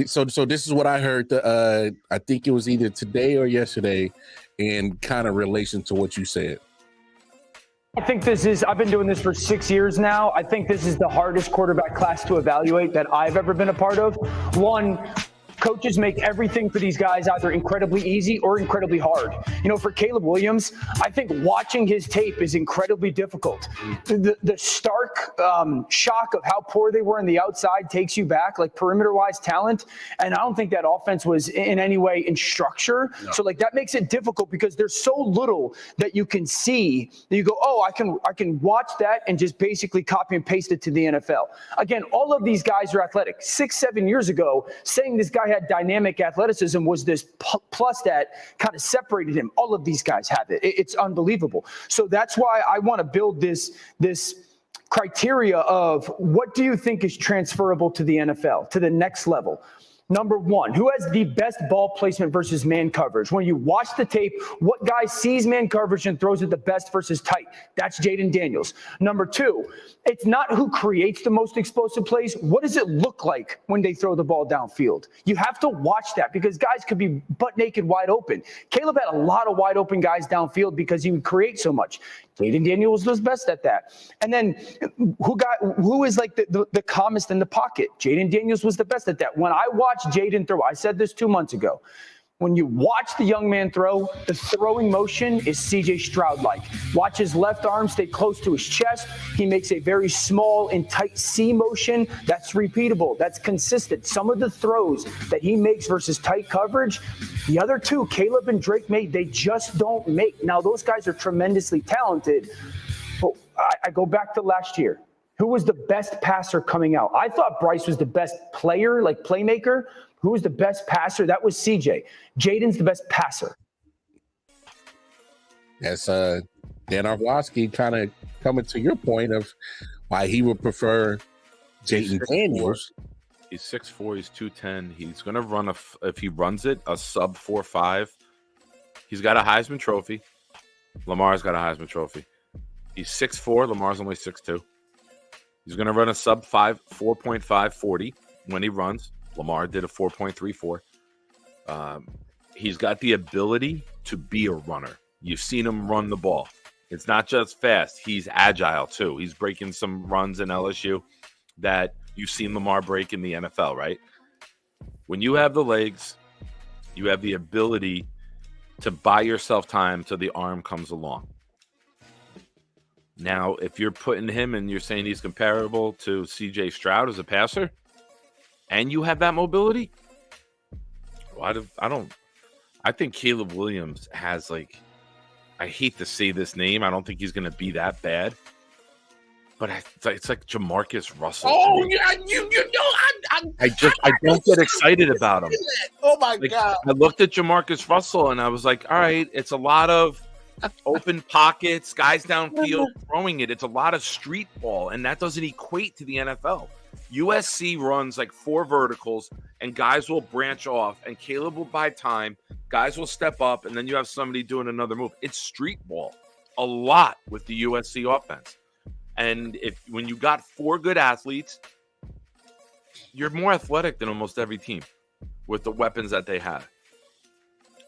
S1: So this is what I heard. I think it was either today or yesterday, in kind of relation to what you said.
S3: I think I've been doing this for 6 years now. I think this is the hardest quarterback class to evaluate that I've ever been a part of. One, coaches make everything for these guys either incredibly easy or incredibly hard. For Caleb Williams, I think watching his tape is incredibly difficult. The stark shock of how poor they were on the outside takes you back, like perimeter-wise talent. And I don't think that offense was in any way in structure. No. So that makes it difficult because there's so little that you can see that you go, oh, I can watch that and just basically copy and paste it to the NFL. Again, all of these guys are athletic. 6-7 years ago, saying this guy had dynamic athleticism was this plus that kind of separated him. All of these guys have it. It's unbelievable. So that's why I want to build this criteria of what do you think is transferable to the NFL, to the next level. Number one, who has the best ball placement versus man coverage? When you watch the tape, what guy sees man coverage and throws it the best versus tight? That's Jayden Daniels. Number two, it's not who creates the most explosive plays. What does it look like when they throw the ball downfield? You have to watch that because guys could be butt naked wide open. Caleb had a lot of wide open guys downfield because he would create so much. Jayden Daniels was best at that. And then who is like the calmest in the pocket? Jayden Daniels was the best at that. When I watched Jayden throw, I said this 2 months ago, when you watch the young man throw, the throwing motion is C.J. Stroud-like. Watch his left arm stay close to his chest. He makes a very small and tight C motion. That's repeatable. That's consistent. Some of the throws that he makes versus tight coverage, the other two, Caleb and Drake made, they just don't make. Now, those guys are tremendously talented, but I go back to last year. Who was the best passer coming out? I thought Bryce was the best player, like playmaker. Who was the best passer? That was CJ. Jayden's the best passer.
S1: That's Dan Orlovsky kind of coming to your point of why he would prefer Jayden Daniels.
S2: He's 6'4", he's 210. He's going to run, if he runs it, a sub 4.5. He's got a Heisman Trophy. Lamar's got a Heisman Trophy. He's 6'4", Lamar's only 6'2". He's going to run a sub 4.5 40 when he runs. Lamar did a 4.34. He's got the ability to be a runner. You've seen him run the ball. It's not just fast. He's agile, too. He's breaking some runs in LSU that you've seen Lamar break in the NFL, right? When you have the legs, you have the ability to buy yourself time till the arm comes along. Now, if you're putting him and you're saying he's comparable to C.J. Stroud as a passer, and you have that mobility, well, I think Caleb Williams has, like, I hate to say this name. I don't think he's going to be that bad. But it's like Jamarcus Russell.
S1: Oh, yeah,
S2: I don't get excited about him.
S1: Oh, my God.
S2: I looked at Jamarcus Russell, and I was like, all right, it's a lot of open pockets, guys downfield throwing it. It's a lot of street ball, and that doesn't equate to the NFL. USC runs like 4 verticals, and guys will branch off, and Caleb will buy time. Guys will step up, and then you have somebody doing another move. It's street ball a lot with the USC offense. And when you got 4 good athletes, you're more athletic than almost every team with the weapons that they have.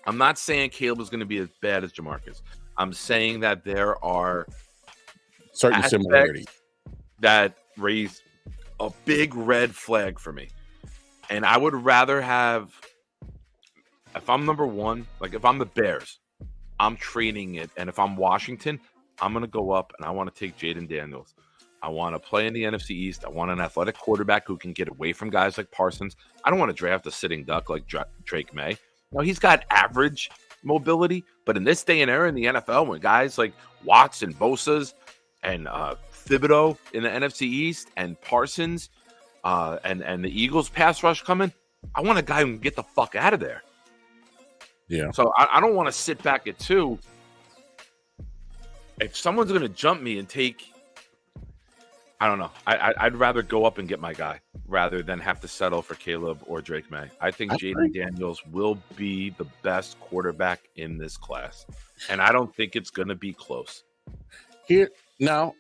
S2: I'm not saying Caleb is going to be as bad as Jamarcus. I'm saying that there are
S1: certain similarities
S2: that raise a big red flag for me. And I would rather have, if I'm number one, like if I'm the Bears, I'm trading it. And if I'm Washington, I'm going to go up and I want to take Jayden Daniels. I want to play in the NFC East. I want an athletic quarterback who can get away from guys like Parsons. I don't want to draft a sitting duck like Drake May. Now, he's got average mobility, but in this day and era in the NFL, when guys like Watts and Bosa's and Thibodeau in the NFC East and Parsons and the Eagles pass rush coming, I want a guy who can get the fuck out of there.
S1: Yeah.
S2: So I don't want to sit back at 2. If someone's going to jump me and take, I don't know. I'd rather go up and get my guy rather than have to settle for Caleb or Drake May. I think Jayden Daniels will be the best quarterback in this class, and I don't think it's going to be close.
S1: Here now,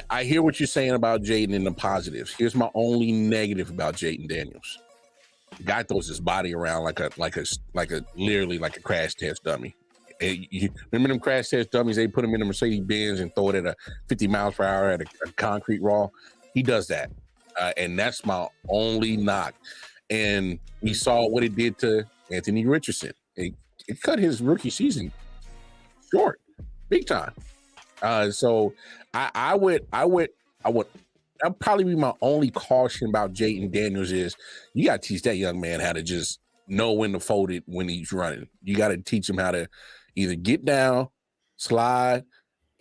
S1: I hear what you're saying about Jayden and the positives. Here's my only negative about Jayden Daniels. Guy throws his body around like a literally like a crash test dummy. You remember them crash test dummies? They put them in a Mercedes Benz and throw it at a 50 miles per hour at a concrete wall. He does that, and that's my only knock. And we saw what it did to Anthony Richardson. It cut his rookie season short, big time. So I would that'd probably be my only caution about Jaden Daniels is you got to teach that young man how to just know when to fold it when he's running. You got to teach him how to either get down, slide,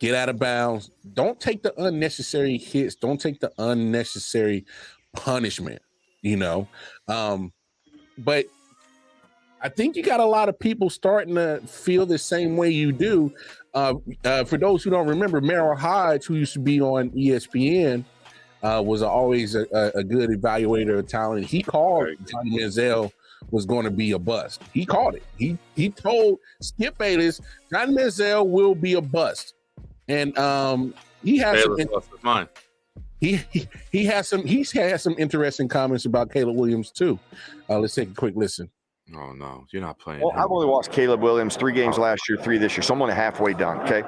S1: get out of bounds. Don't take the unnecessary hits. Don't take the unnecessary punishment, But I think you got a lot of people starting to feel the same way you do. For those who don't remember, Merrill Hodge, who used to be on ESPN, was always a good evaluator of talent. He called Johnny Manziel was going to be a bust. He called it. He told Skip Bayless Johnny Manziel will be a bust, and he has he has some interesting comments about Caleb Williams too. Let's take a quick listen.
S2: Oh no, you're not playing.
S4: Well, I've only watched Caleb Williams 3 games last year, 3 this year, so I'm only halfway done. Okay,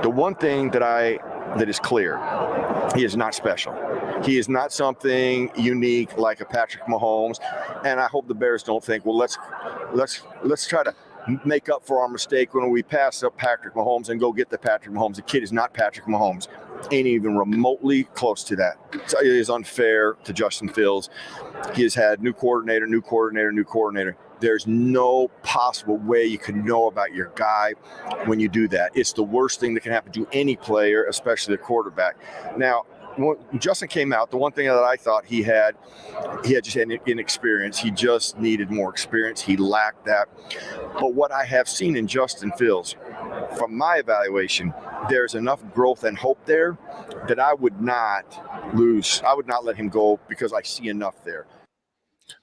S4: the one thing that is clear, he is not special. He is not something unique like a Patrick Mahomes, and I hope the Bears don't think, well, let's try to make up for our mistake when we pass up Patrick Mahomes and go get the Patrick Mahomes. The kid is not Patrick Mahomes, ain't even remotely close to that. So it is unfair to Justin Fields. He has had new coordinator. There's no possible way you can know about your guy when you do that. It's the worst thing that can happen to any player, especially the quarterback. Now, when Justin came out, the one thing that I thought he had just inexperience. He just needed more experience. He lacked that. But what I have seen in Justin Fields, from my evaluation, there's enough growth and hope there that I would not let him go because I see enough there.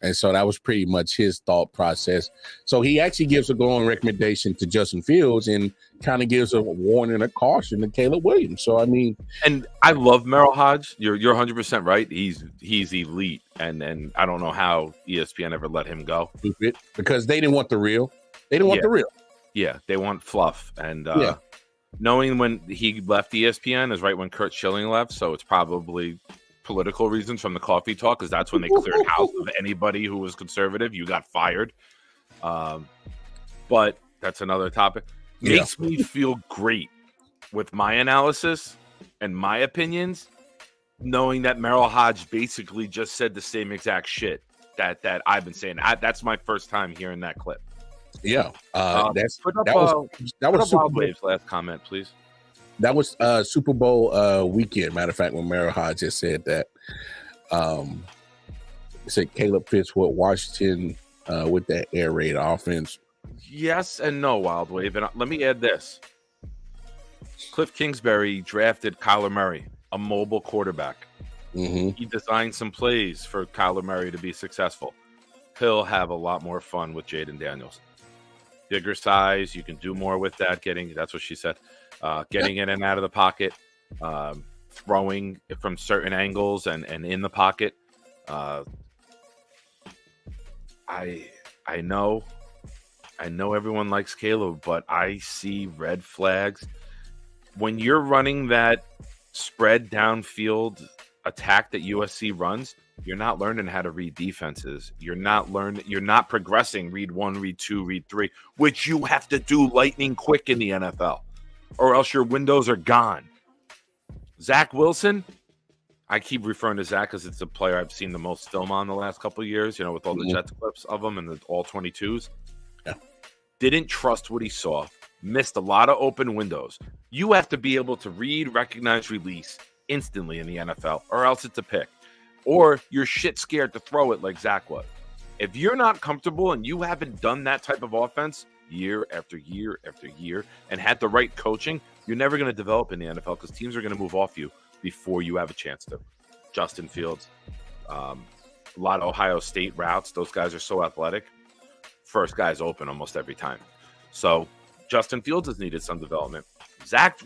S1: And so that was pretty much his thought process. So he actually gives a glowing recommendation to Justin Fields and kind of gives a warning, a caution to Caleb Williams. So, I mean.
S2: And I love Merrill Hodge. You're 100% right. He's elite. And I don't know how ESPN ever let him go.
S1: Because they didn't want the real. They didn't want the real.
S2: Yeah, they want fluff. And knowing when he left ESPN is right when Kurt Schilling left. So it's probably political reasons from the coffee talk, because that's when they cleared house of anybody who was conservative. You got fired. But that's another topic. Makes me feel great with my analysis and my opinions, knowing that Merrill Hodge basically just said the same exact shit that I've been saying. That's my first time hearing that clip.
S1: Yeah. That was
S2: Wild Wave's last comment, please.
S1: That was Super Bowl weekend. Matter of fact, when Merrill Hodge just said that, he said Caleb fits what Washington with that air raid offense.
S2: Yes and no, Wild Wave. And let me add this. Cliff Kingsbury drafted Kyler Murray, a mobile quarterback.
S1: Mm-hmm.
S2: He designed some plays for Kyler Murray to be successful. He'll have a lot more fun with Jaden Daniels. Bigger size, you can do more with that. That's what she said. Getting in and out of the pocket, throwing from certain angles and in the pocket. I know everyone likes Caleb, but I see red flags. When you're running that spread downfield attack that USC runs, you're not learning how to read defenses. You're not progressing. Read 1, read 2, read 3, which you have to do lightning quick in the NFL, or else your windows are gone. Zach Wilson, I keep referring to Zach because it's the player I've seen the most film on the last couple of years, with all the Jets clips of him and all 22s.
S1: Yeah.
S2: Didn't trust what he saw. Missed a lot of open windows. You have to be able to read, recognize, release instantly in the NFL, or else it's a pick. Or you're shit scared to throw it like Zach was. If you're not comfortable and you haven't done that type of offense year after year after year and had the right coaching, you're never going to develop in the NFL because teams are going to move off you before you have a chance to. Justin Fields, a lot of Ohio State routes. Those guys are so athletic. First guy's open almost every time. So Justin Fields has needed some development. Zach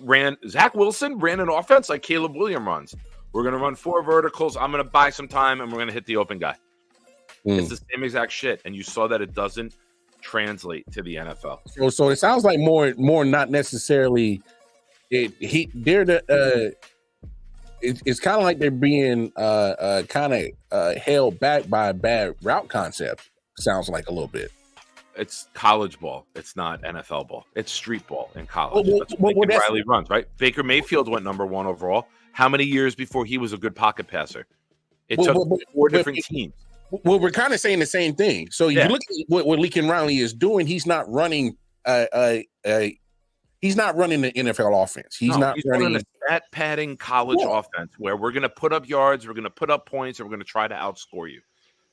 S2: Wilson ran an offense like Caleb Williams runs. We're going to run 4 verticals. I'm going to buy some time, and we're going to hit the open guy. It's the same exact shit, and you saw that it doesn't translate to the NFL.
S1: So it sounds like more not necessarily. It's kind of like they're being kind of held back by a bad route concept. Sounds like a little bit.
S2: It's college ball. It's not NFL ball. It's street ball in college. That's what Lincoln Riley runs, right? Baker Mayfield went number 1 overall. How many years before he was a good pocket passer? It took 4 different teams.
S1: Well, we're kind of saying the same thing. So you look at what Lincoln Riley is doing. He's not running he's not running the NFL offense. He's running
S2: a stat padding college offense where we're going to put up yards, we're going to put up points, and we're going to try to outscore you.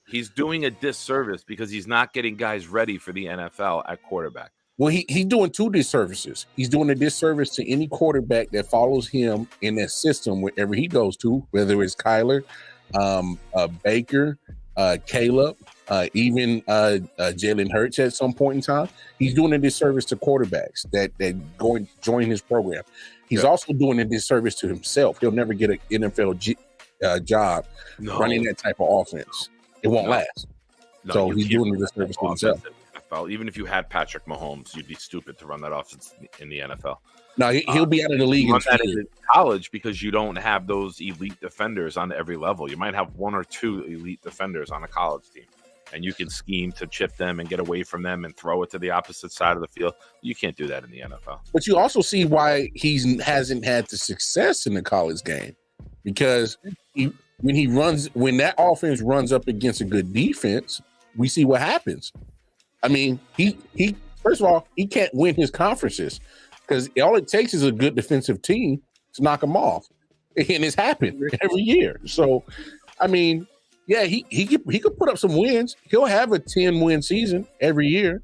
S2: He's doing a disservice because he's not getting guys ready for the NFL at quarterback.
S1: Well, he's doing 2 disservices. He's doing a disservice to any quarterback that follows him in that system wherever he goes to, whether it's Kyler, Baker, Caleb, even Jalen Hurts at some point in time. He's doing a disservice to quarterbacks that join his program. He's also doing a disservice to himself. He'll never get an NFL job running that type of offense. It won't last. So he's doing a disservice to himself.
S2: Even if you had Patrick Mahomes, you'd be stupid to run that offense in the NFL.
S1: No, he'll be out of the league
S2: in college because you don't have those elite defenders on every level. You might have 1 or 2 elite defenders on a college team, and you can scheme to chip them and get away from them and throw it to the opposite side of the field. You can't do that in the NFL.
S1: But you also see why he hasn't had the success in the college game, because when that offense runs up against a good defense, we see what happens. I mean, he first of all, he can't win his conferences because all it takes is a good defensive team to knock him off, and it's happened every year. So, I mean, yeah, he could put up some wins. He'll have a 10-win season every year,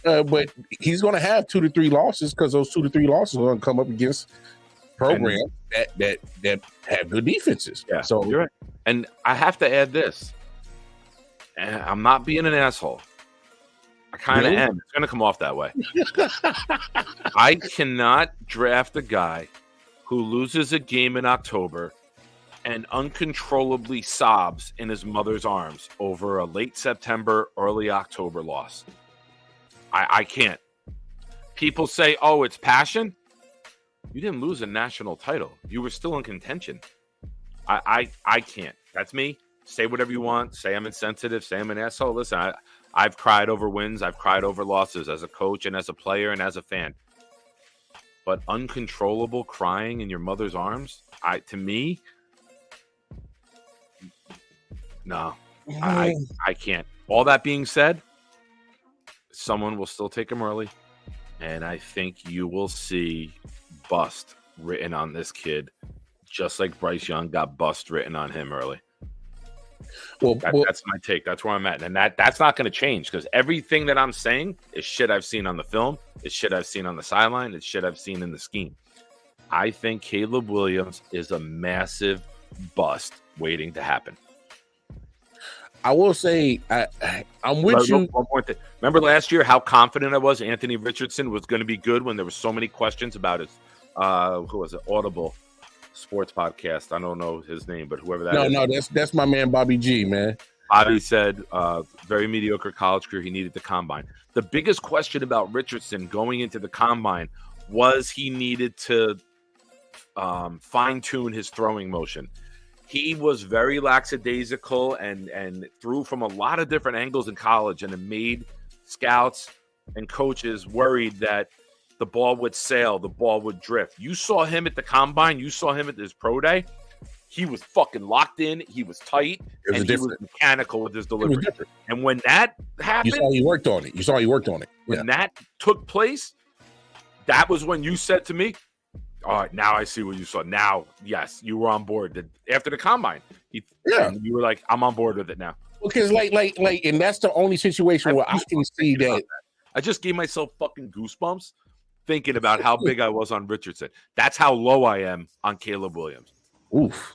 S1: but he's going to have 2 to 3 losses because those 2 to 3 losses are going to come up against programs that have good defenses.
S2: Yeah,
S1: so
S2: you're right. And I have to add this, and I'm not being an asshole. I kind of am. It's going to come off that way. I cannot draft a guy who loses a game in October and uncontrollably sobs in his mother's arms over a late September, early October loss. I can't. People say, oh, it's passion. You didn't lose a national title. You were still in contention. I can't. That's me. Say whatever you want. Say I'm insensitive. Say I'm an asshole. Listen, I've cried over wins. I've cried over losses as a coach and as a player and as a fan. But uncontrollable crying in your mother's arms, to me, no, I can't. All that being said, someone will still take him early, and I think you will see bust written on this kid, just like Bryce Young got bust written on him early. Well, that's my take. That's where I'm at. And that's not going to change because everything that I'm saying is shit I've seen on the film. It's shit I've seen on the sideline. It's shit I've seen in the scheme. I think Caleb Williams is a massive bust waiting to happen.
S1: I will say I'm with you.
S2: One more thing. Remember last year how confident I was Anthony Richardson was going to be good when there were so many questions about his who was it? Audible sports podcast. I don't know his name, but whoever that is.
S1: No, that's my man Bobby G, man.
S2: Bobby said very mediocre college career. He needed the combine. The biggest question about Richardson going into the combine was he needed to fine-tune his throwing motion. He was very lackadaisical and threw from a lot of different angles in college, and it made scouts and coaches worried that the ball would sail, the ball would drift. You saw him at the combine. You saw him at this pro day. He was fucking locked in. He was tight, and he was mechanical with his delivery. And when that happened,
S1: you saw he worked on it.
S2: When that took place, that was when you said to me, all right, now I see what you saw. Now, yes, you were on board. After the combine, you were like, I'm on board with it now.
S1: Because, like, and that's the only situation where I can see that.
S2: I just gave myself fucking goosebumps thinking about how big I was on Richardson. That's how low I am on Caleb Williams.
S1: Oof.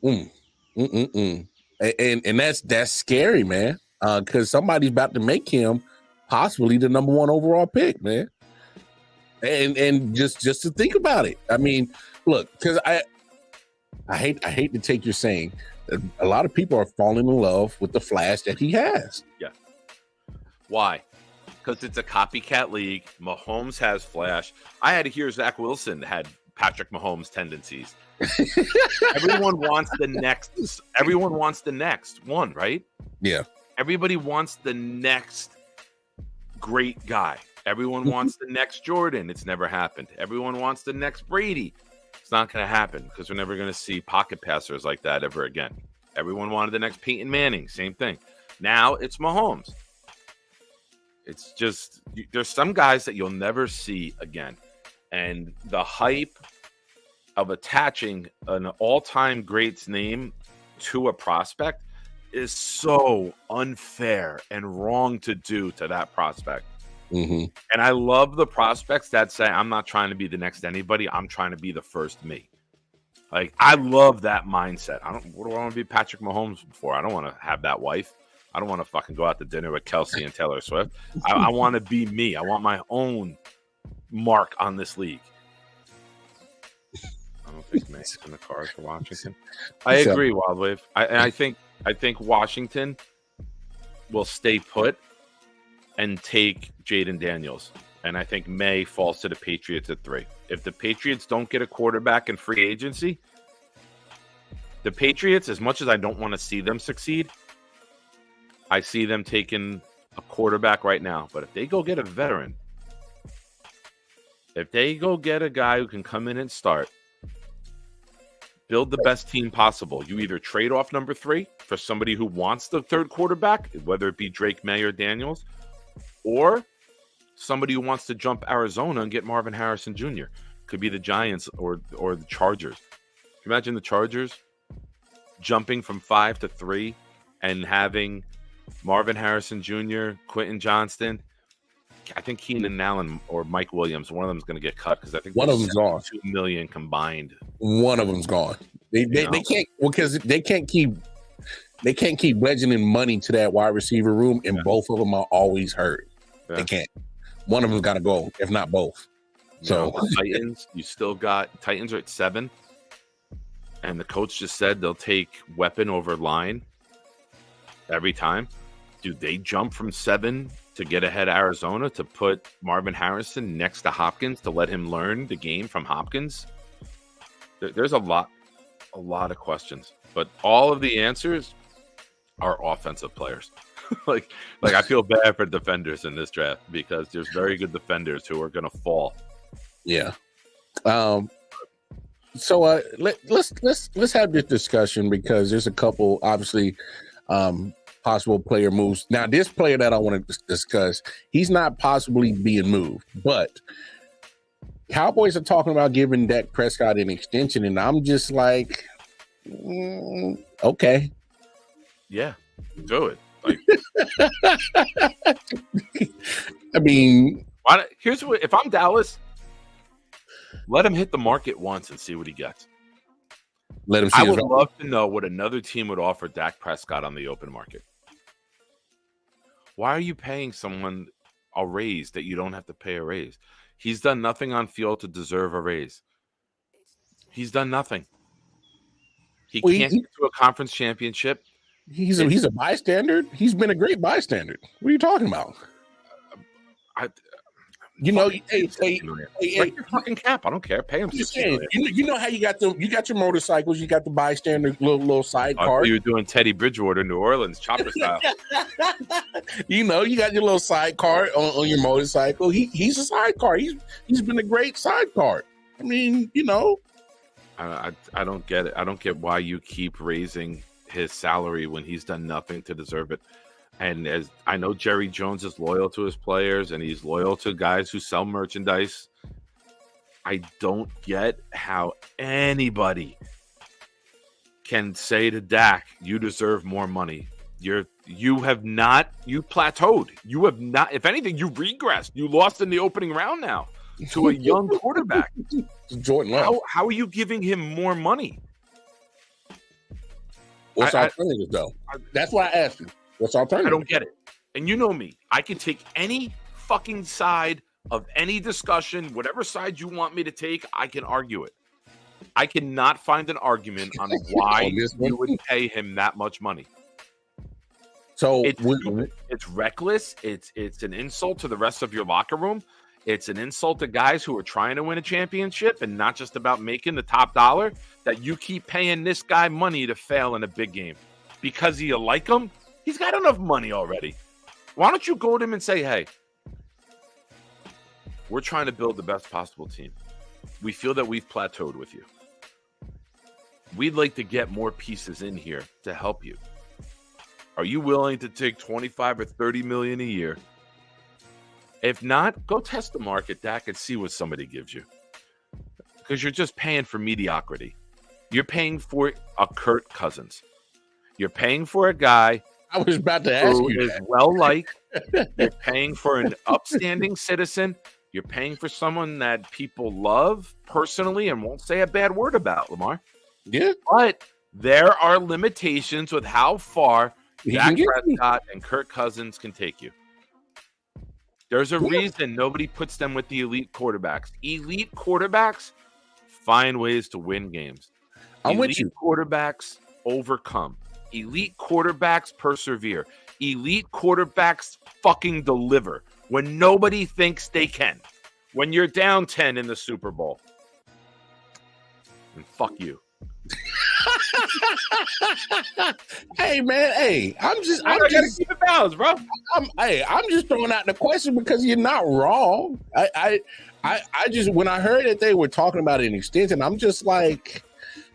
S1: And that's scary, man. Because somebody's about to make him possibly the number 1 overall pick, man. And just to think about it. I mean, look, because I hate to take your saying. A lot of people are falling in love with the flash that he has.
S2: Yeah. Why? Because it's a copycat league. Mahomes has flash. I had to hear Zach Wilson had Patrick Mahomes tendencies. Everyone wants the next. Everyone wants the next one, right?
S1: Yeah.
S2: Everybody wants the next great guy. Everyone wants the next Jordan. It's never happened. Everyone wants the next Brady. It's not going to happen because we're never going to see pocket passers like that ever again. Everyone wanted the next Peyton Manning. Same thing. Now it's Mahomes. It's just, there's some guys that you'll never see again. And the hype of attaching an all-time great's name to a prospect is so unfair and wrong to do to that prospect.
S1: Mm-hmm.
S2: And I love the prospects that say, I'm not trying to be the next anybody. I'm trying to be the first me. Like, I love that mindset. What do I want to be Patrick Mahomes for? I don't want to have that wife. I don't want to fucking go out to dinner with Kelsey and Taylor Swift. I want to be me. I want my own mark on this league. I don't think May's in the cards for Washington. I agree, Wildwave. I think Washington will stay put and take Jaden Daniels. And I think May falls to the Patriots at 3. If the Patriots don't get a quarterback in free agency, the Patriots, as much as I don't want to see them succeed, I see them taking a quarterback right now. But if they go get a veteran, if they go get a guy who can come in and start, build the best team possible. You either trade off number 3 for somebody who wants the third quarterback, whether it be Drake May or Daniels, or somebody who wants to jump Arizona and get Marvin Harrison Jr. Could be the Giants or the Chargers. Imagine the Chargers jumping from 5 to 3 and having Marvin Harrison Jr., Quentin Johnston. I think Keenan Allen or Mike Williams, one of them is going to get cut because I think
S1: one of them's gone.
S2: $2 million combined.
S1: One of them's gone. They can't, because they can't keep wedging in money to that wide receiver room, and both of them are always hurt. Yeah. They can't. One of them's got to go, if not both. So
S2: Titans, you still got Titans are at 7, and the coach just said they'll take weapon over line every time. Do they jump from 7 to get ahead of Arizona to put Marvin Harrison next to Hopkins to let him learn the game from Hopkins? There's a lot of questions, but all of the answers are offensive players. like I feel bad for defenders in this draft because there's very good defenders who are going to fall.
S1: Yeah. So let's have this discussion because there's a couple obviously possible player moves. Now, this player that I want to discuss, he's not possibly being moved, but Cowboys are talking about giving Dak Prescott an extension, and I'm just like, okay.
S2: Yeah, do it. Like,
S1: I mean,
S2: here's what: if I'm Dallas, let him hit the market once and see what he gets.
S1: Let him see.
S2: I would love to know what another team would offer Dak Prescott on the open market. Why are you paying someone a raise that you don't have to pay a raise? He's done nothing on field to deserve a raise. He's done nothing. He can't get to a conference championship.
S1: He's a bystander. He's been a great bystander. What are you talking about?
S2: Hey, your fucking cap. I don't care. Pay him.
S1: You know how you got your motorcycles. You got the bystander little sidecar.
S2: You were doing Teddy Bridgewater, New Orleans, chopper style.
S1: You got your little sidecar on your motorcycle. He's a sidecar. He's been a great sidecar. I mean,
S2: I don't get it. I don't get why you keep raising his salary when he's done nothing to deserve it. And as I know, Jerry Jones is loyal to his players and he's loyal to guys who sell merchandise. I don't get how anybody can say to Dak, you deserve more money. You plateaued. You have not, if anything, you regressed. You lost in the opening round now to a young quarterback.
S1: Jordan Love.
S2: How are you giving him more money?
S1: What's alternative though? That's why I asked you. What's alternative?
S2: I don't get it. And you know me. I can take any fucking side of any discussion, whatever side you want me to take, I can argue it. I cannot find an argument on why
S1: On this one?
S2: you would pay him that much money.
S1: So
S2: It's stupid. It's reckless. It's an insult to the rest of your locker room. It's an insult to guys who are trying to win a championship and not just about making the top dollar, that you keep paying this guy money to fail in a big game. Because you like him? He's got enough money already. Why don't you go to him and say, hey, we're trying to build the best possible team. We feel that we've plateaued with you. We'd like to get more pieces in here to help you. Are you willing to take 25 or 30 million a year? If not, go test the market, Dak, and see what somebody gives you. Because you're just paying for mediocrity. You're paying for a Kirk Cousins. You're paying for a guy
S1: I was about to ask
S2: who
S1: you
S2: is
S1: that.
S2: well-liked. You're paying for an upstanding citizen. You're paying for someone that people love personally and won't say a bad word about, Lamar.
S1: Yeah.
S2: But there are limitations with how far
S1: He
S2: Dak
S1: can get me.
S2: Prescott and Kirk Cousins can take you. There's a reason nobody puts them with the elite quarterbacks. Elite quarterbacks find ways to win games.
S1: I'm with
S2: Elite
S1: you.
S2: quarterbacks overcome. Elite quarterbacks persevere. Elite quarterbacks fucking deliver when nobody thinks they can. When you're down 10 in the Super Bowl. And fuck you.
S1: Hey man, hey, I'm
S2: I gotta
S1: just
S2: keep it balanced, bro.
S1: I'm just throwing out the question because you're not wrong. I just, when I heard that they were talking about an extension, I'm just like,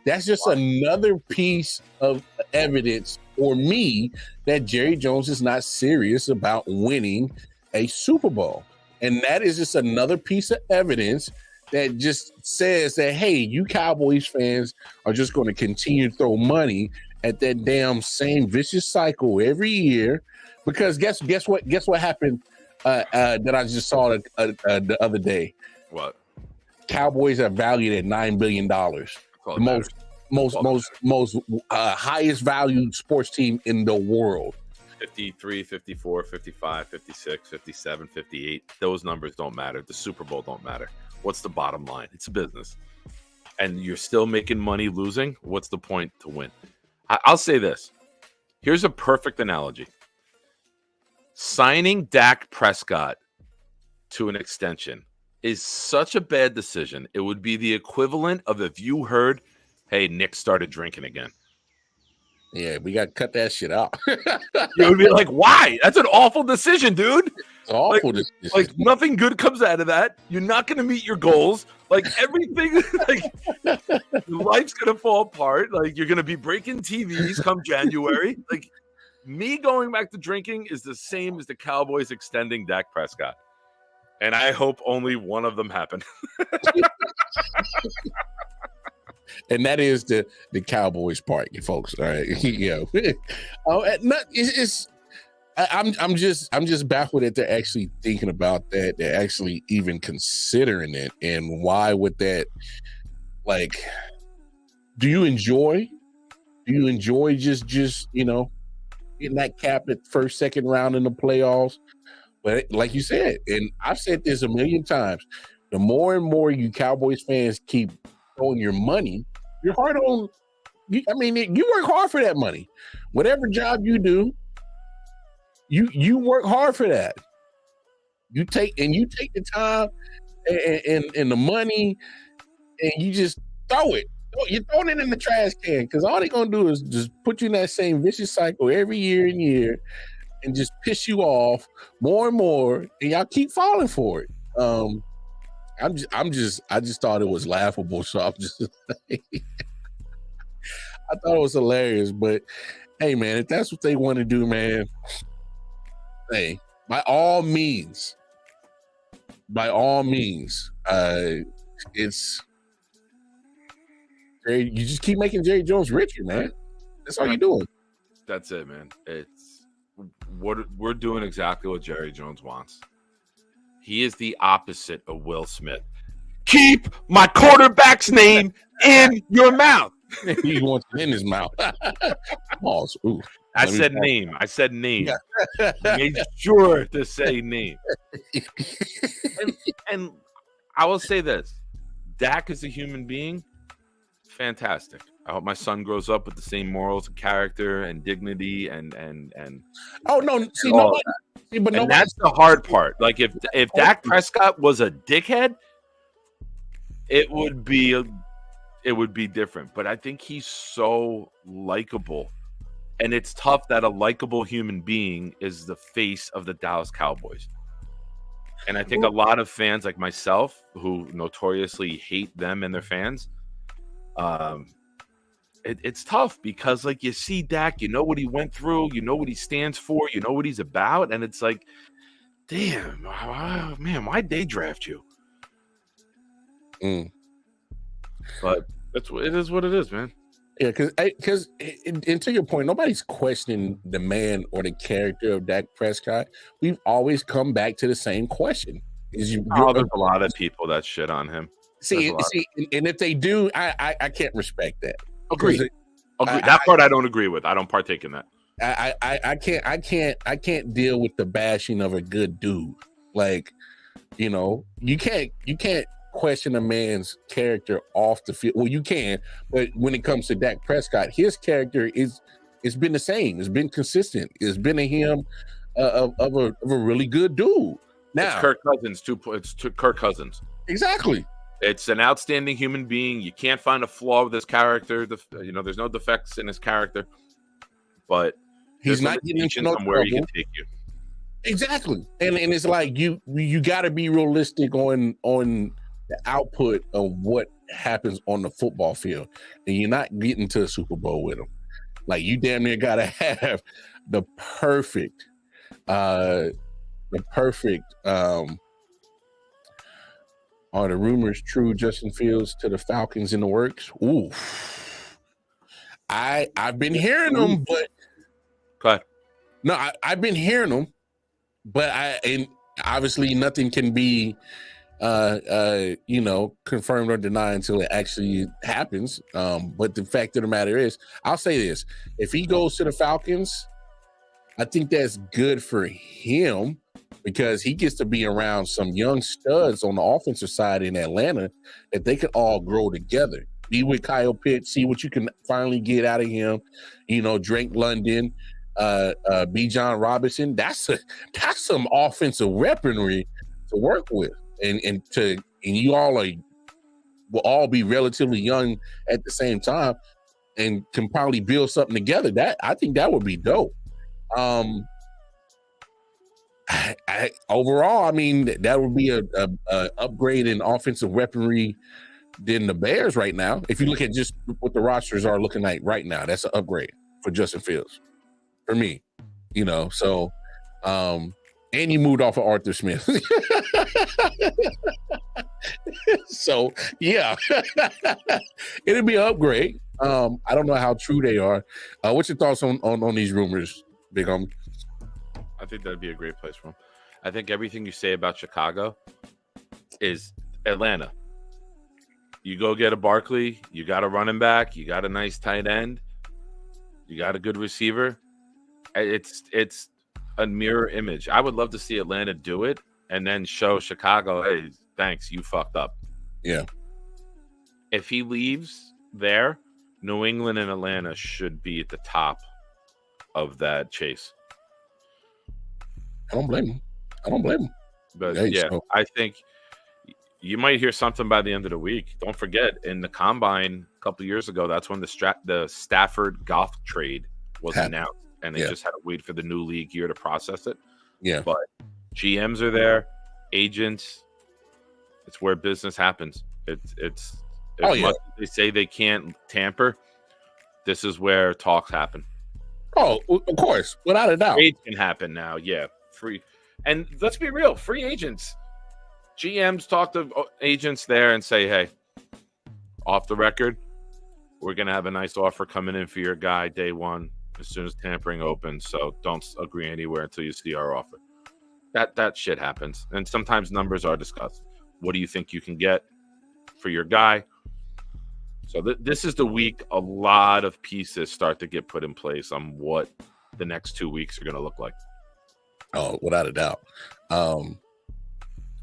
S1: that's just another piece of evidence for me that Jerry Jones is not serious about winning a Super Bowl. And that is just another piece of evidence that just says that, hey, you Cowboys fans are just going to continue to throw money at that damn same vicious cycle every year. Because guess what happened that I just saw the other day?
S2: What?
S1: Cowboys are valued at $9 billion. The most highest valued sports team in the world.
S2: 53, 54, 55, 56, 57, 58. Those numbers don't matter. The Super Bowl don't matter. What's the bottom line? It's a business. And you're still making money losing. What's the point to win? I'll say this. Here's a perfect analogy. Signing Dak Prescott to an extension is such a bad decision. It would be the equivalent of if you heard, hey, Nick started drinking again.
S1: Yeah, we got to cut that shit out.
S2: You would be like, why? That's an awful decision, dude.
S1: It's awful.
S2: Like nothing good comes out of that. You're not going to meet your goals. Like everything, like life's going to fall apart. Like you're going to be breaking TVs come January. Like me going back to drinking is the same as the Cowboys extending Dak Prescott. And I hope only one of them happen.
S1: And that is the Cowboys part, you folks. All right, I'm just baffled that they're actually thinking about that. They're actually even considering it, and why would that? Like, do you enjoy just getting that cap at first, second round in the playoffs? But like you said, and I've said this a million times, the more and more you Cowboys fans keep throwing your money, you're hard on. You work hard for that money. Whatever job you do, you work hard for that. You take the time and the money, and you just throw it. You're throwing it in the trash can because all they're gonna do is just put you in that same vicious cycle every year and year, and just piss you off more and more, and y'all keep falling for it. I just thought it was laughable, so I'm just I thought it was hilarious. But hey, man, if that's what they want to do, man, hey, by all means, it's you just keep making Jerry Jones richer, man. That's all you're doing.
S2: That's it, man. It's what we're doing exactly what Jerry Jones wants. He is the opposite of Will Smith. Keep my quarterback's name in your mouth.
S1: He wants it in his mouth. Pause. Ooh.
S2: I said name. Yeah. Made sure to say name. And I will say this. Dak is a human being. fantastic. I hope my son grows up with the same morals and character and dignity and
S1: Oh no, see,
S2: all
S1: nobody, see, but
S2: and
S1: nobody.
S2: that's the hard part. Like if Dak Prescott was a dickhead, it would be different. But I think he's so likable, and it's tough that a likable human being is the face of the Dallas Cowboys. And I think a lot of fans like myself, who notoriously hate them and their fans, it's tough because, like, you see Dak, you know what he went through, you know what he stands for, you know what he's about, and it's like, damn, man, why'd they draft you? But it is what it is, man.
S1: Yeah, because and to your point, nobody's questioning the man or the character of Dak Prescott. We've always come back to the same question: there's
S2: a lot of people that shit on him.
S1: See, and if they do, I can't respect that.
S2: Agree. That part I don't agree with. I don't partake in that.
S1: I can't deal with the bashing of a good dude. Like, you know, you can't question a man's character off the field. Well, you can, but when it comes to Dak Prescott, his character it's been the same. It's been consistent. It's been a him of a really good dude. Now,
S2: it's Kirk Cousins too. It's Kirk Cousins.
S1: Exactly.
S2: It's an outstanding human being. You can't find a flaw with his character. There's no defects in his character. But
S1: he's not getting into no
S2: somewhere he can take you.
S1: Exactly. And it's like you got to be realistic on the output of what happens on the football field, and you're not getting to the Super Bowl with him. Like, you damn near got to have the perfect. Are the rumors true? Justin Fields to the Falcons in the works? Ooh, I've been hearing them, but
S2: okay.
S1: No, I've been hearing them, but and obviously nothing can be confirmed or denied until it actually happens. But the fact of the matter is, I'll say this: if he goes to the Falcons, I think that's good for him, because he gets to be around some young studs on the offensive side in Atlanta that they can all grow together. Be with Kyle Pitts, see what you can finally get out of him. You know, Drake London, B. John Robinson. That's some offensive weaponry to work with, and you all will all be relatively young at the same time, and can probably build something together. That I think that would be dope. Overall, I mean, that would be a upgrade in offensive weaponry than the Bears right now. If you look at just what the rosters are looking like right now, that's an upgrade for Justin Fields, for me. You know, so and you moved off of Arthur Smith. So yeah, it'll be an upgrade. I don't know how true they are. What's your thoughts on these rumors, Big Homie?
S2: I think that'd be a great place for him. I think everything you say about Chicago is Atlanta. You go get a Barkley, you got a running back, you got a nice tight end, you got a good receiver. It's a mirror image. I would love to see Atlanta do it and then show Chicago, hey, thanks, you fucked up.
S1: Yeah.
S2: If he leaves there, New England and Atlanta should be at the top of that chase.
S1: I don't blame him.
S2: But
S1: hey,
S2: yeah,
S1: so.
S2: I think you might hear something by the end of the week. Don't forget, in the combine a couple of years ago, that's when the Stafford Goff trade was announced, and they just had to wait for the new league year to process it.
S1: Yeah,
S2: but GMs are there, agents. It's where business happens. It's much as they say they can't tamper. This is where talks happen.
S1: Oh, of course, without a doubt.
S2: Trades can happen now. Yeah, free. And let's be real, free agents. GMs talk to agents there and say, hey, off the record, we're going to have a nice offer coming in for your guy day one as soon as tampering opens. So don't agree anywhere until you see our offer. That shit happens. And sometimes numbers are discussed. What do you think you can get for your guy? So this is the week a lot of pieces start to get put in place on what the next 2 weeks are going to look like.
S1: Oh, without a doubt.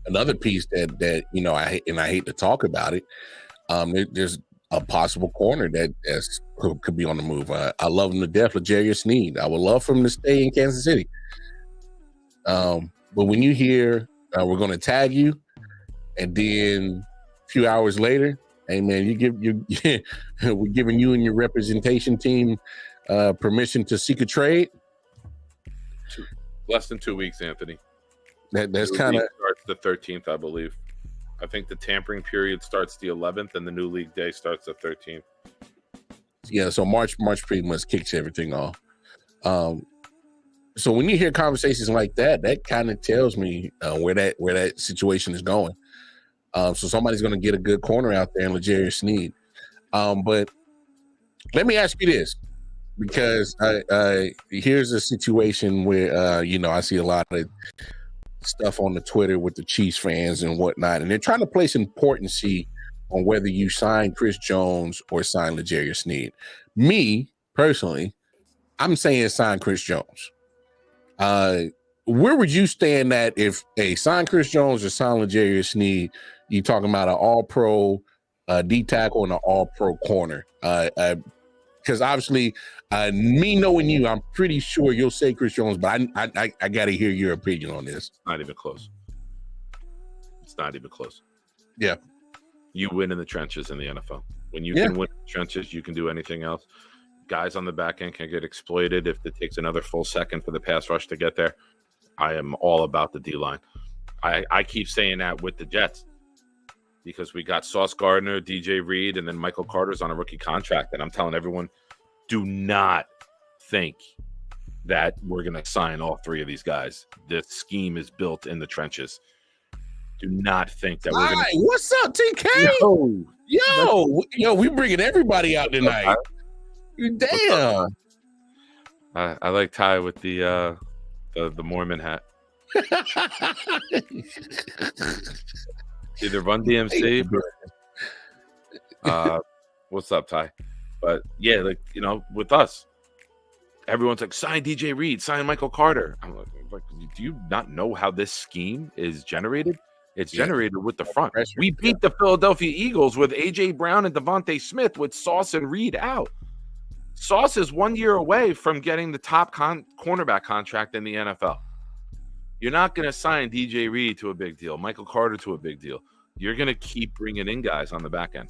S1: Another piece that I hate to talk about it. There's a possible corner could be on the move. I love him to death, L'Jarius Sneed. I would love for him to stay in Kansas City. But when you hear we're going to tag you, and then a few hours later, hey man, we're giving you and your representation team permission to seek a trade.
S2: Less than 2 weeks, Anthony.
S1: That's kind of
S2: starts the 13th, I believe. I think the tampering period starts the 11th, and the new league day starts the 13th.
S1: Yeah, so March pretty much kicks everything off. So when you hear conversations like that, that kind of tells me where that situation is going. So somebody's going to get a good corner out there in L'Jarius Sneed. But let me ask you this, because here's a situation where I see a lot of stuff on the Twitter with the Chiefs fans and whatnot, and they're trying to place importancy on whether you sign Chris Jones or sign L'Jarius Sneed. Me personally, I'm saying sign Chris Jones. Where would you stand at if sign Chris Jones or sign L'Jarius Sneed? You talking about an all-pro D tackle and an all-pro corner? Because obviously, me knowing you, I'm pretty sure you'll say Chris Jones, but I got to hear your opinion on this.
S2: Not even close. It's not even close.
S1: Yeah.
S2: You win in the trenches in the NFL. When you can win in the trenches, you can do anything else. Guys on the back end can get exploited if it takes another full second for the pass rush to get there. I am all about the D-line. I keep saying that with the Jets because we got Sauce Gardner, DJ Reed, and then Michael Carter's on a rookie contract. And I'm telling everyone, do not think that we're going to sign all three of these guys. The scheme is built in the trenches. Do not think that we're going to.
S1: What's up, TK? Yo, we bringing everybody out tonight. Damn.
S2: I like Ty with the Mormon hat. Either Run DMC. What's up, Ty? But yeah, with us, everyone's like, sign DJ Reed, sign Michael Carter. I'm like, do you not know how this scheme is generated? It's generated with the front. We beat the Philadelphia Eagles with A.J. Brown and Devontae Smith with Sauce and Reed out. Sauce is 1 year away from getting the top cornerback contract in the NFL. You're not going to sign DJ Reed to a big deal, Michael Carter to a big deal. You're going to keep bringing in guys on the back end.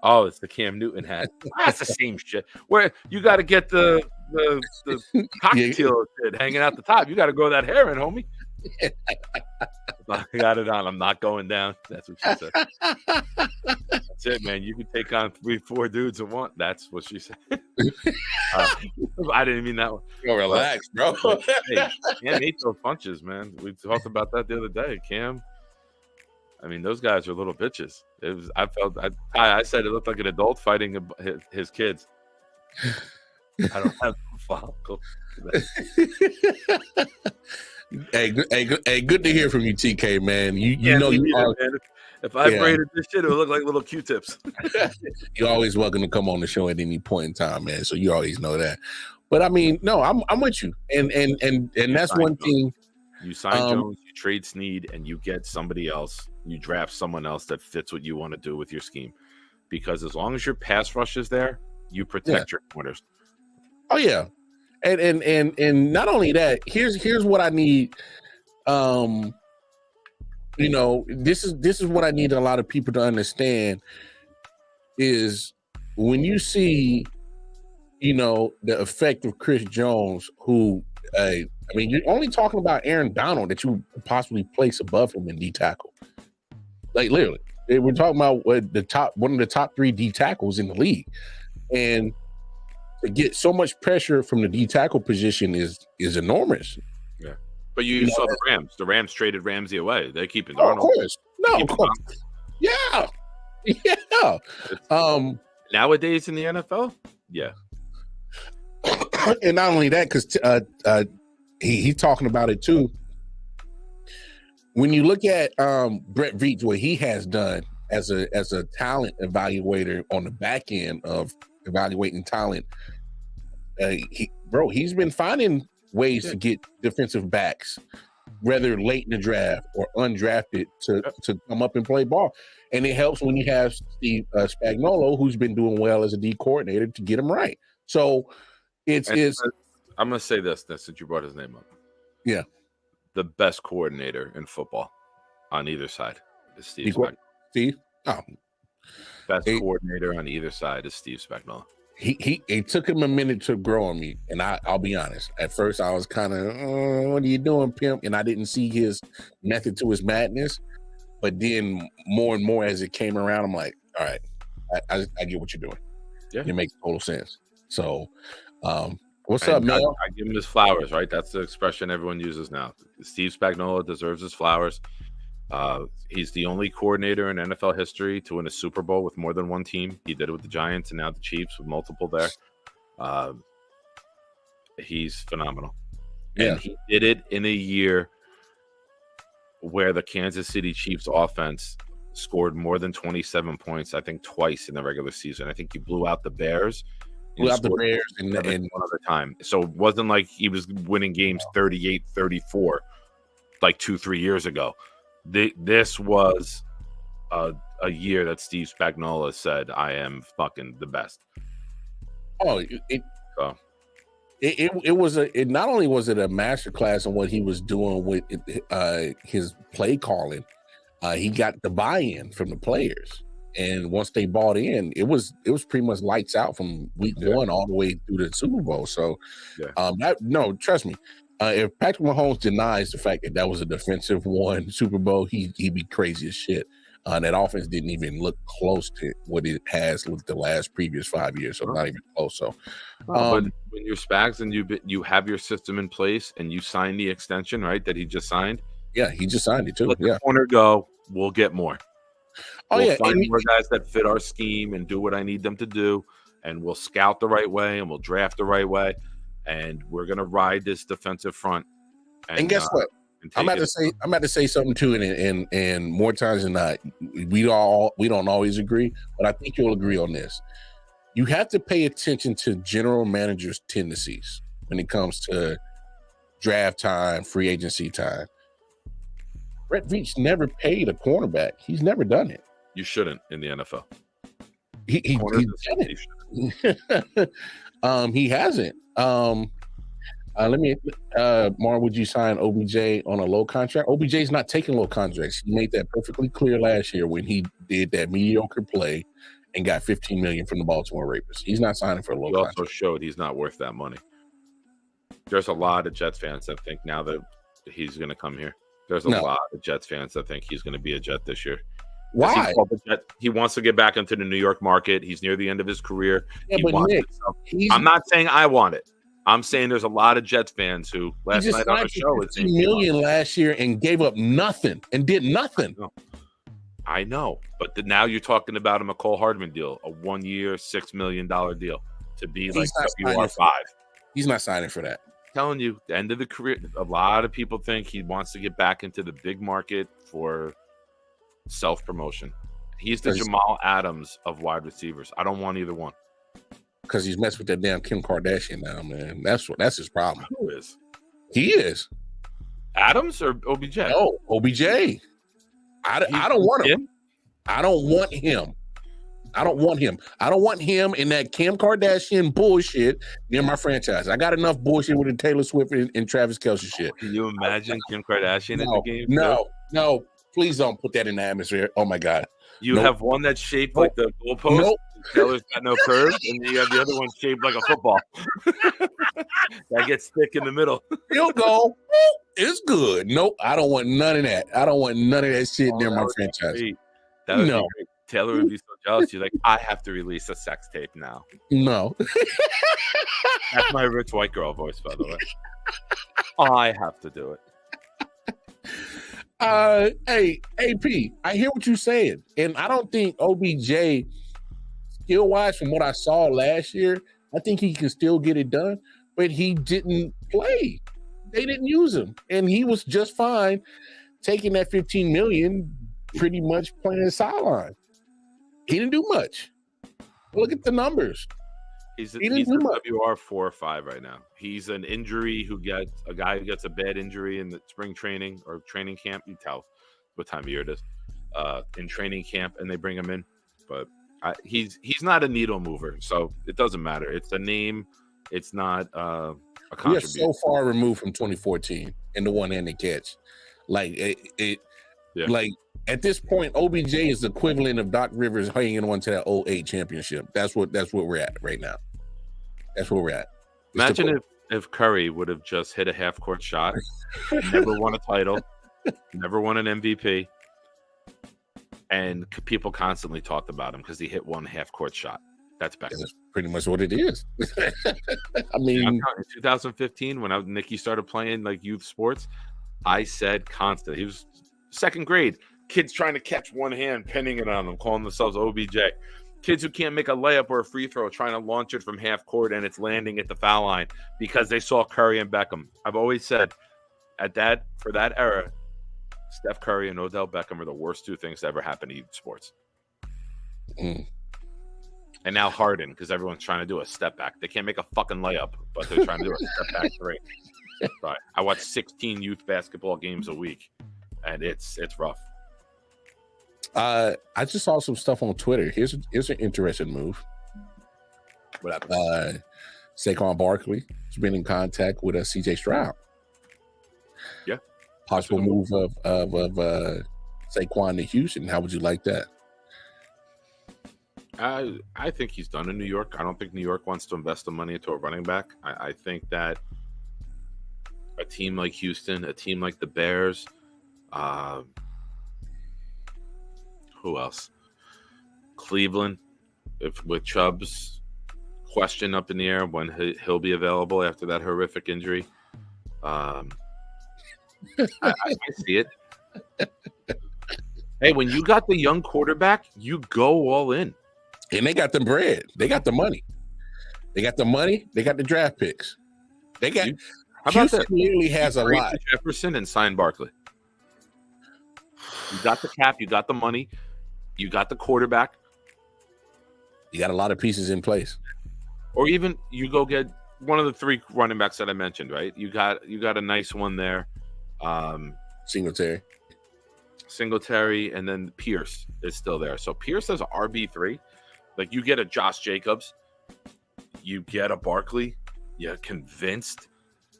S2: Oh, it's the Cam Newton hat. That's the same shit. Where you got to get the cocktail kid hanging out the top. You got to grow that hair in, homie. I got it on. I'm not going down. That's what she said. That's it, man. You can take on 3-4 dudes at once. That's what she said. I didn't mean that one.
S1: Yo, relax, bro.
S2: Hey, Cam ate those punches, man. We talked about that the other day. Cam, I mean, those guys are little bitches. I said it looked like an adult fighting his kids. I don't have a follicle.
S1: Hey, good to hear from you, TK, man. You know you are.
S2: Man. If I braided this shit, it would look like little Q-tips.
S1: You're always welcome to come on the show at any point in time, man. So you always know that. But I mean, no, I'm with you, and that's one thing.
S2: You sign Jones, you trade Sneed, and you get somebody else. You draft someone else that fits what you want to do with your scheme, because as long as your pass rush is there, you protect your corners.
S1: Oh yeah. And not only that, here's what I need. This is what I need a lot of people to understand is when you see, the effect of Chris Jones, who you're only talking about Aaron Donald that you possibly place above him in D tackle. Like literally, we're talking about one of the top 3 D tackles in the league, and to get so much pressure from the D tackle position is enormous.
S2: Yeah, but you saw the Rams. The Rams traded Ramsey away. They keep it.
S1: Oh, of course. No, of course. Yeah.
S2: Nowadays in the NFL, yeah.
S1: And not only that, because he's talking about it too. When you look at Brett Veach, what he has done as a talent evaluator on the back end of evaluating talent, he's been finding ways to get defensive backs whether late in the draft or undrafted, to come up and play ball. And it helps when you have Steve Spagnuolo, who's been doing well as a D coordinator, to get him right. So it's
S2: I'm going to say this since you brought his name up.
S1: Yeah.
S2: The best coordinator in football on either side is Steve Spagnuolo.
S1: Steve? Oh.
S2: Best coordinator on either side is Steve Spagnuolo.
S1: It took him a minute to grow on me, and I'll be honest. At first, I was kind of, what are you doing, pimp? And I didn't see his method to his madness. But then more and more as it came around, I'm like, all right, I get what you're doing.
S2: Yeah.
S1: It makes total sense. So, what's up, man?
S2: I give him his flowers, right? That's the expression everyone uses now. Steve Spagnuolo deserves his flowers. He's the only coordinator in NFL history to win a Super Bowl with more than one team. He did it with the Giants and now the Chiefs with multiple there. He's phenomenal.
S1: Yeah.
S2: And he did it in a year where the Kansas City Chiefs offense scored more than 27 points, I think twice in the regular season. I think he blew out the Bears.
S1: And one
S2: other time. So it wasn't like he was winning games 38-34 like 2-3 years ago. This was a year that Steve Spagnuolo said, I am fucking the best.
S1: Oh, it was not only was it a masterclass on what he was doing with his play calling, he got the buy-in from the players, and once they bought in, it was pretty much lights out from week one all the way through the Super Bowl. So, trust me, if Patrick Mahomes denies the fact that was a defensive one Super Bowl, he'd be crazy as shit. That offense didn't even look close to what it has looked the last previous 5 years, so not even close. So,
S2: but when you're Spags and you have your system in place and you sign the extension, right, that he just signed.
S1: Yeah, he just signed it too.
S2: Let the corner go. We'll get more. We'll find more guys that fit our scheme and do what I need them to do, and we'll scout the right way and we'll draft the right way, and we're gonna ride this defensive front.
S1: And guess what? I'm about to say something too, and more times than not, we don't always agree, but I think you'll agree on this. You have to pay attention to general managers' tendencies when it comes to draft time, free agency time. Brett Veach never paid a cornerback. He's never done it.
S2: You shouldn't in the NFL.
S1: He hasn't. Mar, would you sign OBJ on a low contract? OBJ's not taking low contracts. He made that perfectly clear last year when he did that mediocre play and got $15 million from the Baltimore Ravens. He's not signing for a low contract.
S2: He also showed he's not worth that money. There's a lot of Jets fans that think now that he's going to come here. There's a lot of Jets fans that think he's going to be a Jet this year.
S1: Why?
S2: He wants to get back into the New York market. He's near the end of his career.
S1: Yeah, but Nick,
S2: I'm not saying I want it. I'm saying there's a lot of Jets fans who last night on the show was
S1: $15 million last year and gave up nothing and did nothing.
S2: I know, but now you're talking about a McCole Hardman deal, a 1 year, $6 million deal to be like WR5.
S1: He's not signing for that.
S2: I'm telling you, the end of the career, a lot of people think he wants to get back into the big market for self-promotion. He's the Jamal Adams of wide receivers. I don't want either one.
S1: Because he's messed with that damn Kim Kardashian now, man. That's his problem.
S2: Who is?
S1: He is.
S2: Adams or OBJ?
S1: No, OBJ. I don't want him. I don't want him. I don't want him. I don't want him in that Kim Kardashian bullshit near my franchise. I got enough bullshit with the Taylor Swift and Travis Kelce shit.
S2: Can you imagine Kim Kardashian in the game?
S1: No. Please don't put that in the atmosphere. Oh my God.
S2: You have one that's shaped like the goalpost.
S1: Nope.
S2: Taylor's got no curve, and then you have the other one shaped like a football. That gets thick in the middle.
S1: He'll go. It's good. Nope. I don't want none of that. I don't want none of that shit near my franchise.
S2: That would be great. Taylor would be so jealous. She's like, I have to release a sex tape now.
S1: No.
S2: That's my rich white girl voice, by the way. I have to do it.
S1: Hey, AP, I hear what you're saying. And I don't think OBJ, skill-wise, from what I saw last year, I think he can still get it done, but he didn't play. They didn't use him. And he was just fine taking that $15 million, pretty much playing sideline. He didn't do much. Look at the numbers.
S2: He's
S1: He didn't
S2: he's
S1: do
S2: a
S1: much.
S2: WR 4 or 5 right now. He's an injury who gets a guy who gets a bad injury in the spring training or training camp. You tell what time of year it is in training camp, and they bring him in. But he's not a needle mover, so it doesn't matter. It's a name. It's not a
S1: We are
S2: contribution.
S1: so far removed from 2014 in the one-handed catch. Like it
S2: Yeah.
S1: like at this point, OBJ is the equivalent of Doc Rivers hanging on to that 08 championship. That's what we're at right now. That's where we're at.
S2: Imagine if Curry would have just hit a half-court shot, never won a title, never won an MVP, and people constantly talked about him because he hit one half-court shot. That's Beckham.
S1: That's pretty much what it is. I mean,
S2: in 2015, when Nicky started playing like youth sports, I said constantly, he was second grade, kids trying to catch one hand, pinning it on them, calling themselves OBJ. Kids who can't make a layup or a free throw, trying to launch it from half court and it's landing at the foul line because they saw Curry and Beckham. I've always said for that era, Steph Curry and Odell Beckham are the worst two things to ever happen to youth sports.
S1: Mm.
S2: And now Harden, because everyone's trying to do a step back. They can't make a fucking layup, but they're trying to do a step back three. But I watch 16 youth basketball games a week, and it's rough.
S1: I just saw some stuff on Twitter. Here's an interesting move.
S2: What happened?
S1: Saquon Barkley has been in contact with CJ Stroud.
S2: Yeah.
S1: Possible move of Saquon to Houston. How would you like that?
S2: I think he's done in New York. I don't think New York wants to invest the money into a running back. I think that a team like Houston, a team like the Bears, who else? Cleveland, if with Chubb's question up in the air when he'll be available after that horrific injury. I see it. Hey, when you got the young quarterback, you go all in.
S1: And they got the bread. They got the money. They got the money. They got the draft picks. They got.
S2: How about
S1: Houston
S2: that?
S1: clearly has a lot.
S2: Jefferson and sign Barkley. You got the cap. You got the money. You got the quarterback.
S1: You got a lot of pieces in place.
S2: Or even you go get one of the three running backs that I mentioned, right? You got a nice one there. Singletary, and then Pierce is still there. So Pierce has RB3. Like you get a Josh Jacobs, you get a Barkley, you convinced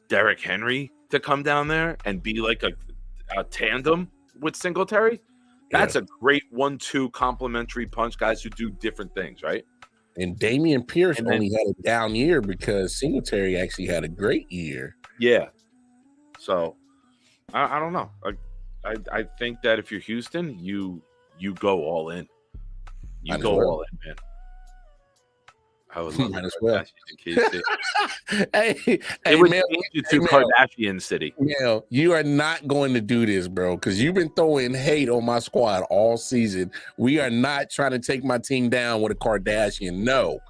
S2: Derrick Henry to come down there and be like a tandem with Singletary. That's a great 1-2 complementary punch, guys who do different things, right?
S1: And Damian Pierce only had a down year because Singletary actually had a great year.
S2: Yeah. So I don't know. I think that if you're Houston, you go all in. You go all in, man. I would love
S1: Might as well.
S2: It would change it to Kardashian City.
S1: Mel, you are not going to do this, bro, because you've been throwing hate on my squad all season. We are not trying to take my team down with a Kardashian. No.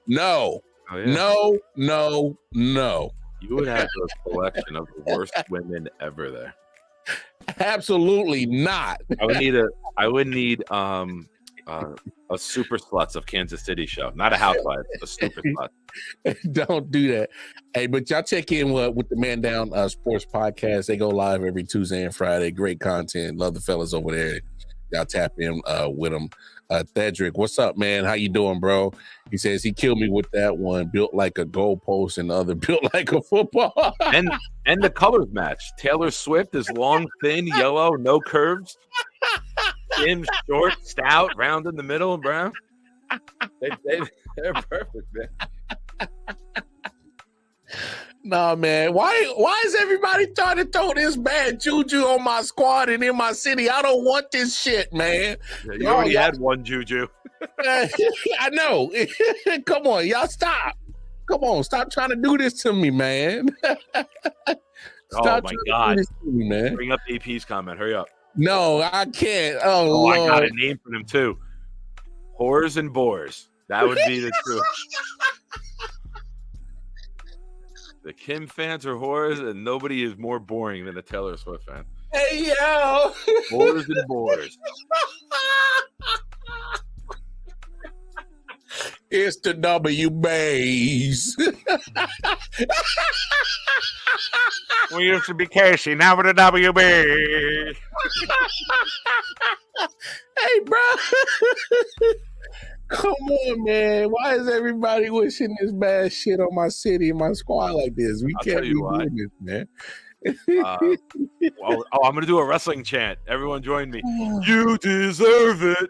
S2: Oh, yeah.
S1: No.
S2: You would have a collection of the worst women ever there.
S1: Absolutely not.
S2: I would need a Super Sluts of Kansas City show, not a Housewives, a Super Sluts.
S1: Don't do that. Hey, but y'all check in with the Man Down Sports Podcast. They go live every Tuesday and Friday. Great content. Love the fellas over there. Y'all tap in with them. Thedrick, what's up, man? How you doing, bro? He says he killed me with that one, built like a goalpost, and the other built like a football.
S2: and the colors match. Taylor Swift is long, thin, yellow, no curves. Jim short, stout, round in the middle, brown. They're perfect, man.
S1: Nah, man. Why is everybody trying to throw this bad juju on my squad and in my city? I don't want this shit, man.
S2: Yeah, you already had one juju.
S1: I know. Come on, y'all stop. Come on, stop trying to do this to me, man.
S2: Oh my God.
S1: Me, man.
S2: Bring up AP's comment. Hurry up.
S1: No, I can't. Oh, Lord.
S2: I got a name for them too. Whores and Boars. That would be the truth. The Kim fans are whores, and nobody is more boring than a Taylor Swift fan.
S1: Hey, yo.
S2: Whores and Boars.
S1: It's the WBs.
S2: We used to be Casey, now we're the WB.
S1: Hey, bro. Come on, man. Why is everybody wishing this bad shit on my city and my squad like this? We
S2: I'll
S1: can't
S2: tell
S1: be
S2: you why.
S1: doing this, man.
S2: I'm going to do a wrestling chant. Everyone join me. You deserve it.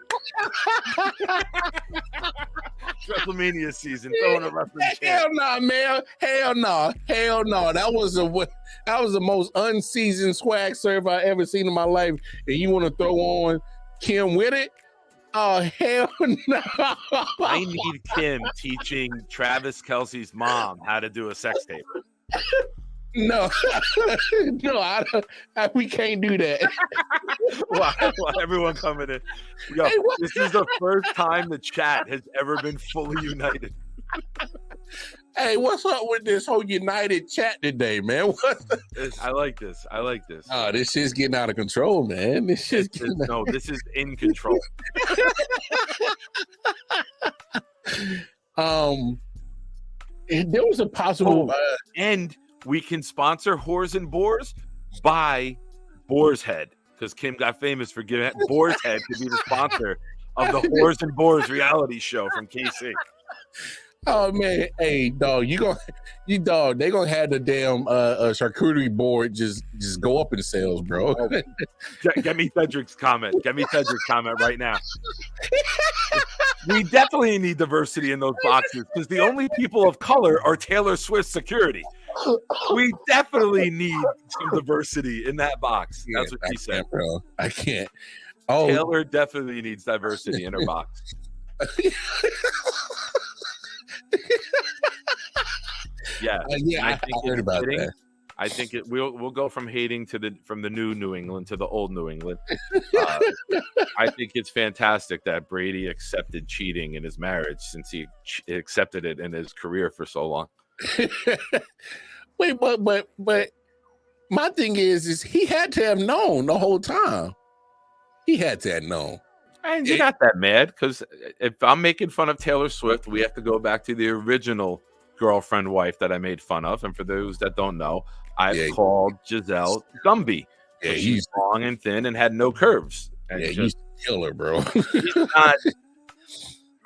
S2: WrestleMania season. Throwing a wrestling chant.
S1: Hell no, man. Hell no. Hell no. That was the most unseasoned swag serve I ever seen in my life. And you want to throw on Kim with it? Oh, hell no.
S2: I need Kim teaching Travis Kelce's mom how to do a sex tape.
S1: No, no, we can't do that.
S2: Why everyone coming in? Yo,
S1: Hey,
S2: this is the first time the chat has ever been fully united.
S1: Hey, what's up with this whole united chat today, man?
S2: I like this.
S1: Oh, this shit's getting out of control, man. This is
S2: in control.
S1: There was a possible
S2: and we can sponsor Whores and Boars by Boar's Head, because Kim got famous for giving Boar's Head to be the sponsor of the Whores and Boars reality show from KC.
S1: Oh man, hey dog, they gonna have the damn charcuterie board just go up in sales, bro.
S2: Get me Cedric's comment. Right now. We definitely need diversity in those boxes, because the only people of color are Taylor Swift security. We definitely need some diversity in that box. That's what she said,
S1: bro. I can't. Oh,
S2: Taylor definitely needs diversity in her box. Yeah,
S1: I heard about that.
S2: I think we'll go from hating from the New England to the old New England. I think it's fantastic that Brady accepted cheating in his marriage, since he accepted it in his career for so long.
S1: Wait, but my thing is he had to have known the whole time. He had to have known.
S2: And you're not that mad, because if I'm making fun of Taylor Swift, we have to go back to the original girlfriend wife that I made fun of. And for those that don't know, I've called Giselle Gumby.
S1: Yeah,
S2: she's long and thin and had no curves. And
S1: you used to kill her, bro.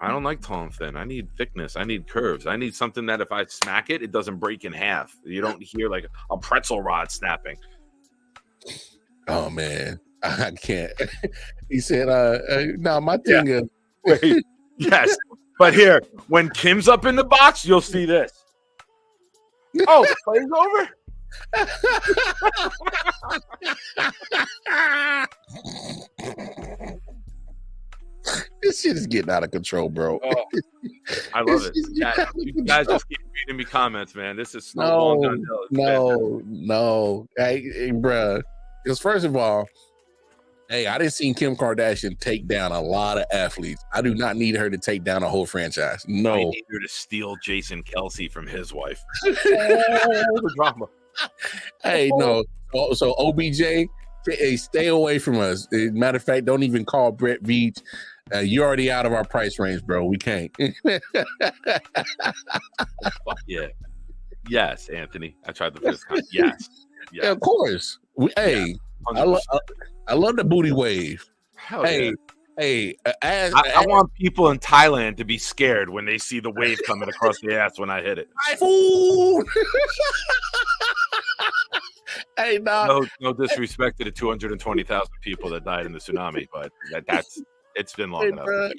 S2: I don't like tall and thin. I need thickness. I need curves. I need something that if I smack it, it doesn't break in half. You don't hear like a pretzel rod snapping.
S1: Oh man, I can't. He said, "No, my thing is."
S2: Wait, yes, but here, when Kim's up in the box, you'll see this. Oh, the play's over.
S1: This shit is getting out of control, bro.
S2: Oh, I love it. You guys just keep reading me comments, man. This is
S1: no. Hey, bro. Because first of all, hey, I didn't see Kim Kardashian take down a lot of athletes. I do not need her to take down a whole franchise. No,
S2: I need her to steal Jason Kelce from his wife. The drama.
S1: Hey, no. So OBJ, hey, stay away from us. Matter of fact, don't even call Brett Veach. You're already out of our price range, bro. We can't.
S2: Fuck yeah. Yes, Anthony. I tried the first time. Yes.
S1: Yeah, of course. Hey, I love the booty wave.
S2: Hell
S1: hey,
S2: yeah. I want people in Thailand to be scared when they see the wave coming across the ass when I hit it.
S1: Typhoon. Hey, nah.
S2: No disrespect to the 220,000 people that died in the tsunami, but it's been long enough.
S1: Bro.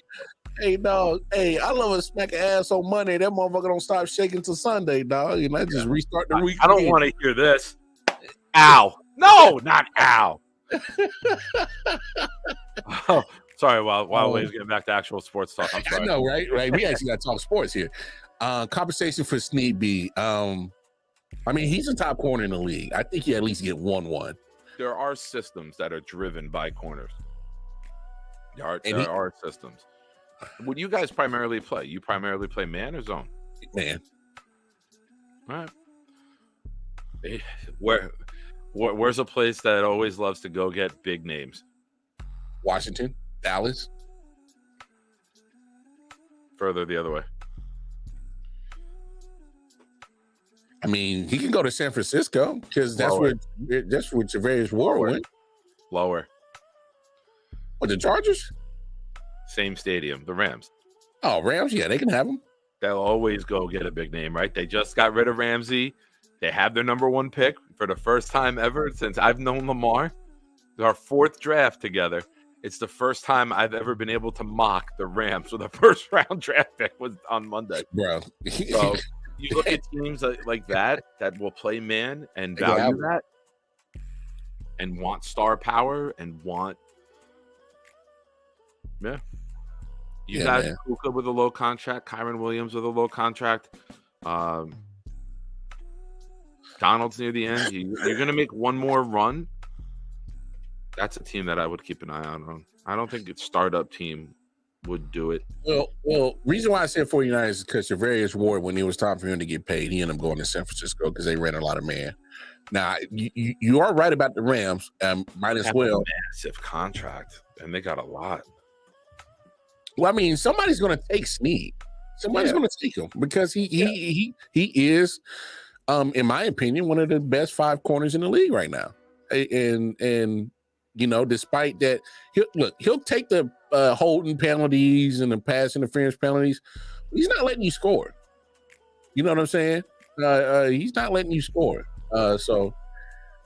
S1: Hey, dog. Hey, I love a smack ass on Monday. That motherfucker don't stop shaking till Sunday, dog. You know, just restart the week.
S2: I don't want to hear this. Ow. No, not ow. Oh, sorry. While Wave's getting back to actual sports talk, I'm sorry.
S1: I know, right? We actually got to talk sports here. Compensation for Snead B. I mean, he's a top corner in the league. I think he at least get 1-1.
S2: There are systems that are driven by corners. There are systems. What do you guys primarily play? You primarily play man or zone?
S1: Man.
S2: All right. Where's a place that always loves to go get big names?
S1: Washington, Dallas.
S2: Further the other way.
S1: I mean, he can go to San Francisco because that's where Javarius Ward went.
S2: Lower.
S1: What, the Chargers?
S2: Same stadium, the Rams.
S1: Oh, Rams, yeah, they can have him.
S2: They'll always go get a big name, right? They just got rid of Ramsey. They have their number 1 pick for the first time ever since I've known Lamar. Our 4th draft together. It's the first time I've ever been able to mock the Rams with a first-round draft pick was on Monday.
S1: Bro.
S2: So you look at teams like that will play man and value that and want star power and want You got Kuka with a low contract, Kyron Williams with a low contract. Donald's near the end. You're going to make one more run. That's a team that I would keep an eye out on. I don't think a startup team would do it.
S1: Well, reason why I said 49ers is because Javarius Ward, when it was time for him to get paid, he ended up going to San Francisco because they ran a lot of man. Now, you are right about the Rams. Might as well.
S2: Massive contract, and they got a lot.
S1: Well, I mean, somebody's going to take Snead. Somebody's going to take him because he is, in my opinion, one of the best 5 corners in the league right now. And you know, despite that, he'll take the holding penalties and the pass interference penalties. He's not letting you score. You know what I'm saying? He's not letting you score. So,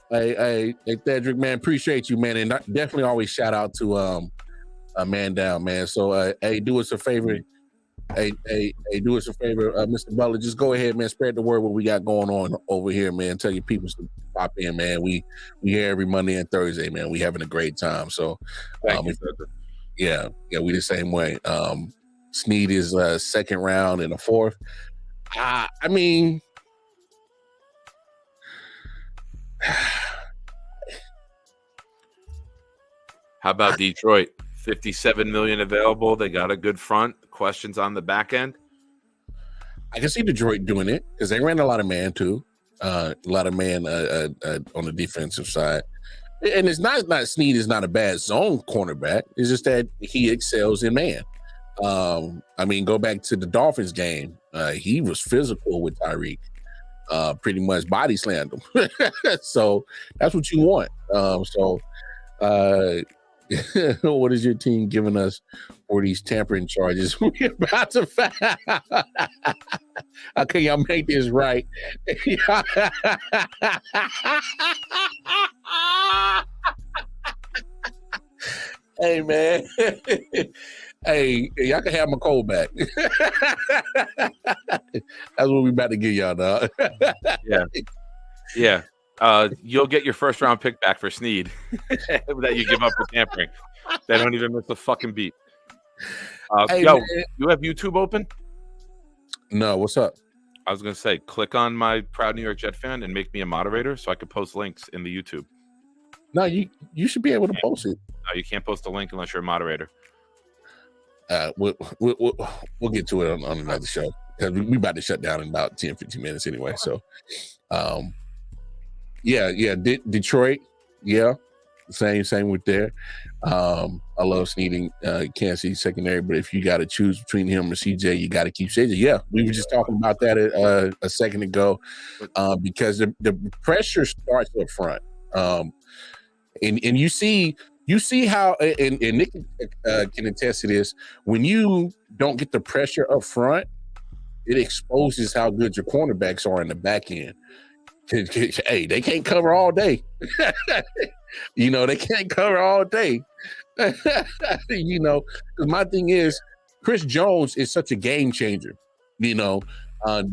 S1: hey, Thedrick, man, appreciate you, man, and definitely always shout out to Man Down, man. So, hey, do us a favor. Hey, do us a favor, Mr. Butler. Just go ahead, man. Spread the word what we got going on over here, man. Tell your people to pop in, man. We here every Monday and Thursday, man. We having a great time. So, yeah, we the same way. Snead is 2nd round and a 4th. I mean,
S2: how about Detroit? $57 million available. They got a good front. Questions on the back end?
S1: I can see Detroit doing it because they ran a lot of man too. A lot of man on the defensive side. And it's not Snead is not a bad zone cornerback. It's just that he excels in man. I mean, go back to the Dolphins game. He was physical with Tyreek. Pretty much body slammed him. So that's what you want. What is your team giving us for these tampering charges? We're about to okay, y'all make this right. Hey, man. Hey, y'all can have my cold back. That's what we about to give y'all, dog.
S2: Yeah. You'll get your 1st round pick back for Snead that you give up for tampering. They don't even miss a fucking beat.
S1: Hey,
S2: yo,
S1: man.
S2: you have YouTube open?
S1: No, what's up?
S2: I was gonna say, click on my Proud New York Jet fan and make me a moderator so I could post links in the YouTube.
S1: No, you should be able to post it.
S2: No, you can't post a link unless you're a moderator.
S1: We'll get to it on another show because we about to shut down in about 10-15 minutes anyway. So, Detroit, same with there. I love Snead and Kansas secondary, but if you got to choose between him or CJ, you got to keep CJ. Yeah, we were just talking about that a second ago because the pressure starts up front, and you see how and Nick can attest to this. When you don't get the pressure up front, it exposes how good your cornerbacks are in the back end. Hey, they can't cover all day. You know, they can't cover all day. You know, because my thing is, Chris Jones is such a game changer. You know, a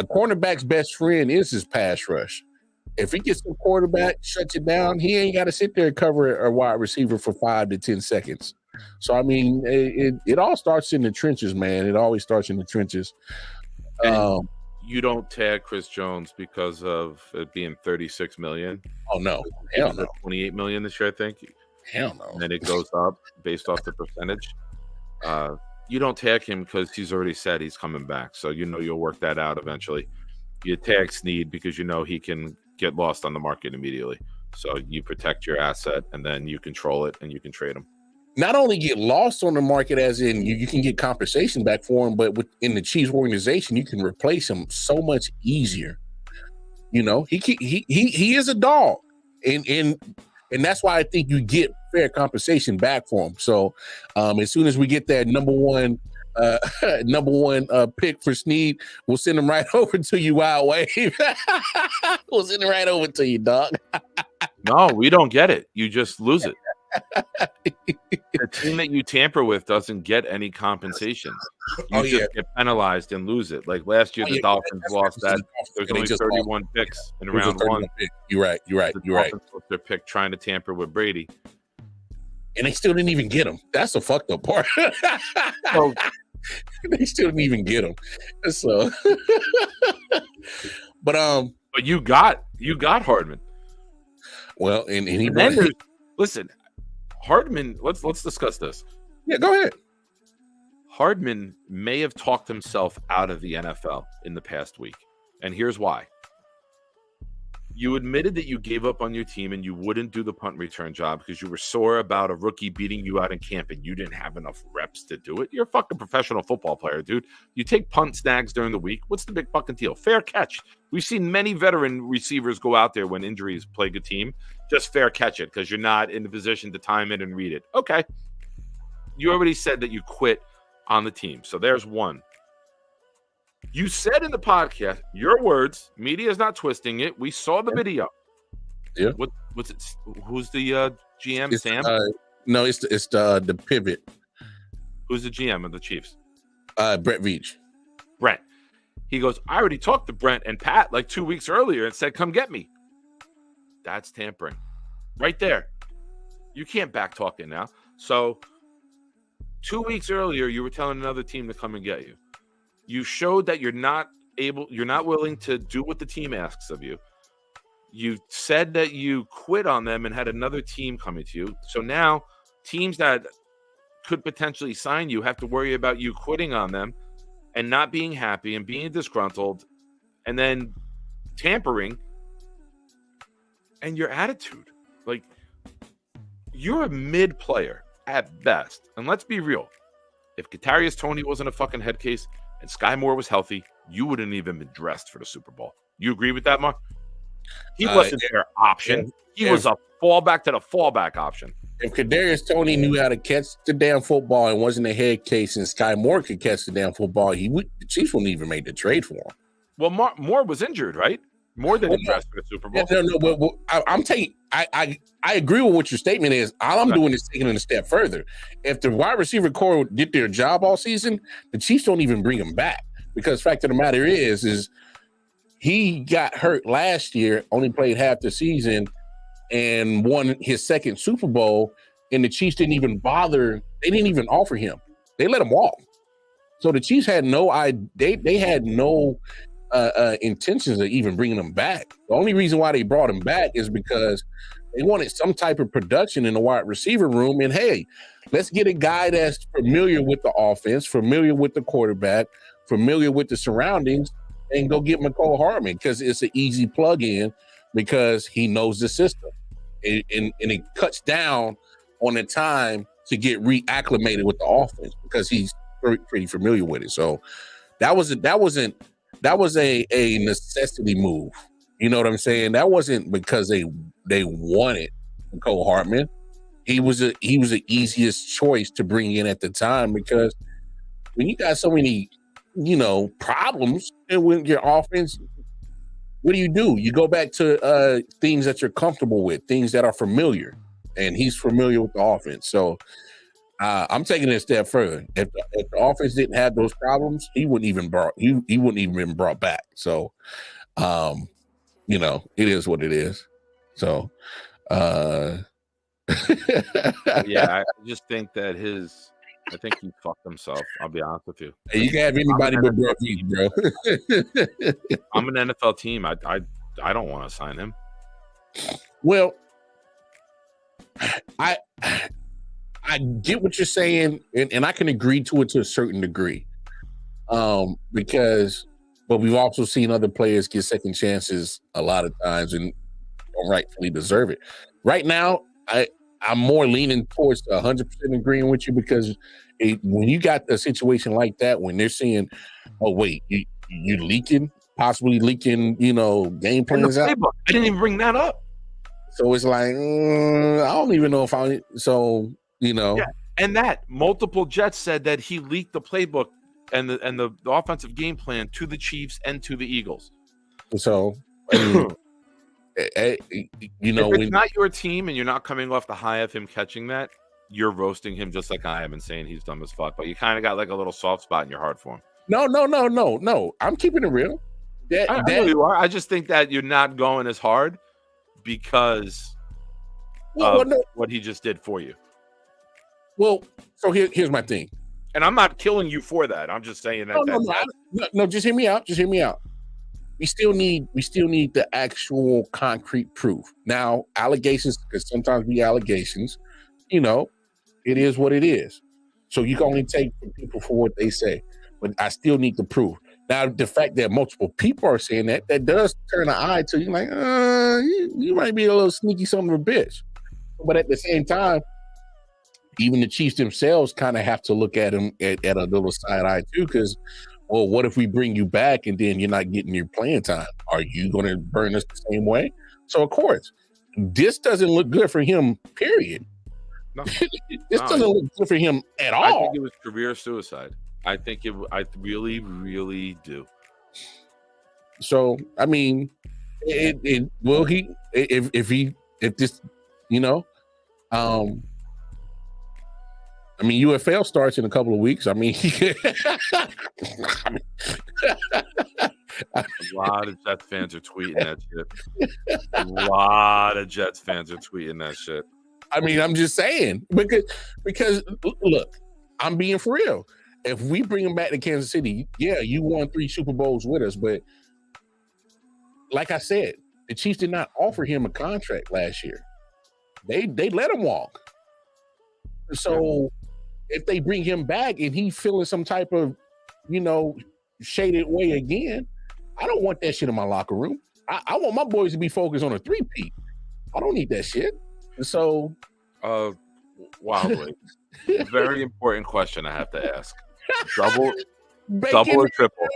S1: cornerback's best friend is his pass rush. If he gets the quarterback, shuts it down, he ain't got to sit there and cover a wide receiver for 5 to 10 seconds. So, I mean, it all starts in the trenches, man. It always starts in the trenches.
S2: You don't tag Chris Jones because of it being $36 million.
S1: Oh no, hell no.
S2: $28 million this year, I think.
S1: Hell no.
S2: And then it goes up based off the percentage. You don't tag him because he's already said he's coming back, so you know you'll work that out eventually. You tag Snead because you know he can get lost on the market immediately. So you protect your asset, and then you control it, and you can trade him.
S1: not only get lost on the market, as in you can get compensation back for him, but within the Chiefs organization, you can replace him so much easier. You know, he is a dog, and that's why I think you get fair compensation back for him. So, as soon as we get that number one pick for Snead, we'll send him right over to you, Wild Wave. We'll send him right over to you, dog.
S2: No, we don't get it. You just lose it. The team that you tamper with doesn't get any compensation. You just get penalized and lose it. Like last year, the Dolphins lost that. There's only 31 picks in round one.
S1: You're right.
S2: Their pick trying to tamper with Brady,
S1: and they still didn't even get him. That's the fucked up part. So, they still didn't even get him. So, but
S2: you got Hardman.
S1: Well, and he
S2: listen. Hardman, let's discuss this.
S1: Yeah, go ahead.
S2: Hardman may have talked himself out of the NFL in the past week, and here's why. You admitted that you gave up on your team and you wouldn't do the punt return job because you were sore about a rookie beating you out in camp and you didn't have enough reps to do it. You're a fucking professional football player, dude. You take punt snags during the week. What's the big fucking deal? Fair catch. We've seen many veteran receivers go out there when injuries plague a team. Just fair catch it because you're not in the position to time it and read it. Okay. You already said that you quit on the team. So there's one. You said in the podcast, your words, media is not twisting it. We saw the video.
S1: Yeah.
S2: What's it? Who's the GM?
S1: It's,
S2: Sam?
S1: No, it's the pivot.
S2: Who's the GM of the Chiefs?
S1: Brett Veach.
S2: Brent. He goes, I already talked to Brent and Pat like 2 weeks earlier and said, come get me. That's tampering. Right there. You can't back talk it now. So 2 weeks earlier, you were telling another team to come and get you. You showed that you're not willing to do what the team asks of you. You said that you quit on them and had another team coming to you. So now teams that could potentially sign you have to worry about you quitting on them and not being happy and being disgruntled and then tampering and your attitude. Like, you're a mid player at best. And let's be real. If Kadarius Toney wasn't a fucking head case and Sky Moore was healthy, you wouldn't even been dressed for the Super Bowl. You agree with that, Mark? He wasn't their option. He was a fallback to the fallback option.
S1: If Kadarius Toney knew how to catch the damn football and wasn't a head case and Sky Moore could catch the damn football, the Chiefs wouldn't even make the trade for him.
S2: Well, Moore was injured, right? More than dressed for the Super Bowl.
S1: No, I agree with what your statement is. All I'm doing is taking it a step further. If the wide receiver core did their job all season, the Chiefs don't even bring him back. Because the fact of the matter is he got hurt last year, only played half the season, and won his second Super Bowl, and the Chiefs didn't even bother. They didn't even offer him. They let him walk. So the Chiefs had they had no intentions of even bringing him back. The only reason why they brought him back is because they wanted some type of production in the wide receiver room. And hey, let's get a guy that's familiar with the offense, familiar with the quarterback, familiar with the surroundings, and go get McCole Hardman because it's an easy plug-in because he knows the system. And it cuts down on the time to get reacclimated with the offense because he's pretty familiar with it. So that was a necessity move. You know what I'm saying? That wasn't because they wanted McCole Hardman. He was the easiest choice to bring in at the time because when you got so many, problems and with your offense, what do? You go back to things that you're comfortable with, things that are familiar, and he's familiar with the offense. So I'm taking it a step further. If the offense didn't have those problems, he wouldn't even been brought back. So, it is what it is. So,
S2: yeah, I just think that I think he fucked himself. I'll be honest with you.
S1: Hey, you can have anybody but Brett Veach, bro.
S2: I'm an NFL team. I don't want to sign him.
S1: Well, I get what you're saying, and I can agree to it to a certain degree. But we've also seen other players get second chances a lot of times and don't rightfully deserve it. Right now, I'm more leaning towards 100% agreeing with you because when you got a situation like that, when they're saying, "Oh wait, you leaking, possibly leaking," game plans out.
S2: Playbook. I didn't even bring that up.
S1: So it's like I don't even know if I. So
S2: Yeah. And that multiple Jets said that he leaked the playbook and the offensive game plan to the Chiefs and to the Eagles.
S1: So I mean,
S2: if it's not your team and you're not coming off the high of him catching that, you're roasting him just like I am and saying he's dumb as fuck. But you kind of got like a little soft spot in your heart for him.
S1: No. I'm keeping it real.
S2: I know you are. I just think that you're not going as hard because of what he just did for you.
S1: Well, so here's my thing.
S2: And I'm not killing you for that. I'm just saying that.
S1: No, just hear me out. We still need the actual concrete proof. Now, allegations, because sometimes we allegations, it is what it is. So you can only take people for what they say. But I still need the proof. Now, the fact that multiple people are saying that does turn an eye to you, like, you might be a little sneaky son of a bitch. But at the same time, even the Chiefs themselves kind of have to look at him at a little side eye too, because, well, what if we bring you back and then you're not getting your playing time? Are you going to burn us the same way? So, of course, this doesn't look good for him, period.
S2: No.
S1: This doesn't look good for him at all.
S2: I think it was career suicide. I really, really do.
S1: So, I mean, if this, I mean, UFL starts in a couple of weeks. I mean,
S2: a lot of Jets fans are tweeting that shit. A lot of Jets fans are tweeting that shit.
S1: I mean, I'm just saying because look, I'm being for real. If we bring him back to Kansas City, yeah, you won 3 Super Bowls with us, but like I said, the Chiefs did not offer him a contract last year. They let him walk. So if they bring him back and he's feeling some type of, shaded way again, I don't want that shit in my locker room. I want my boys to be focused on a 3-peat. I don't need that shit. So,
S2: wildly, very important question I have to ask: double or triple?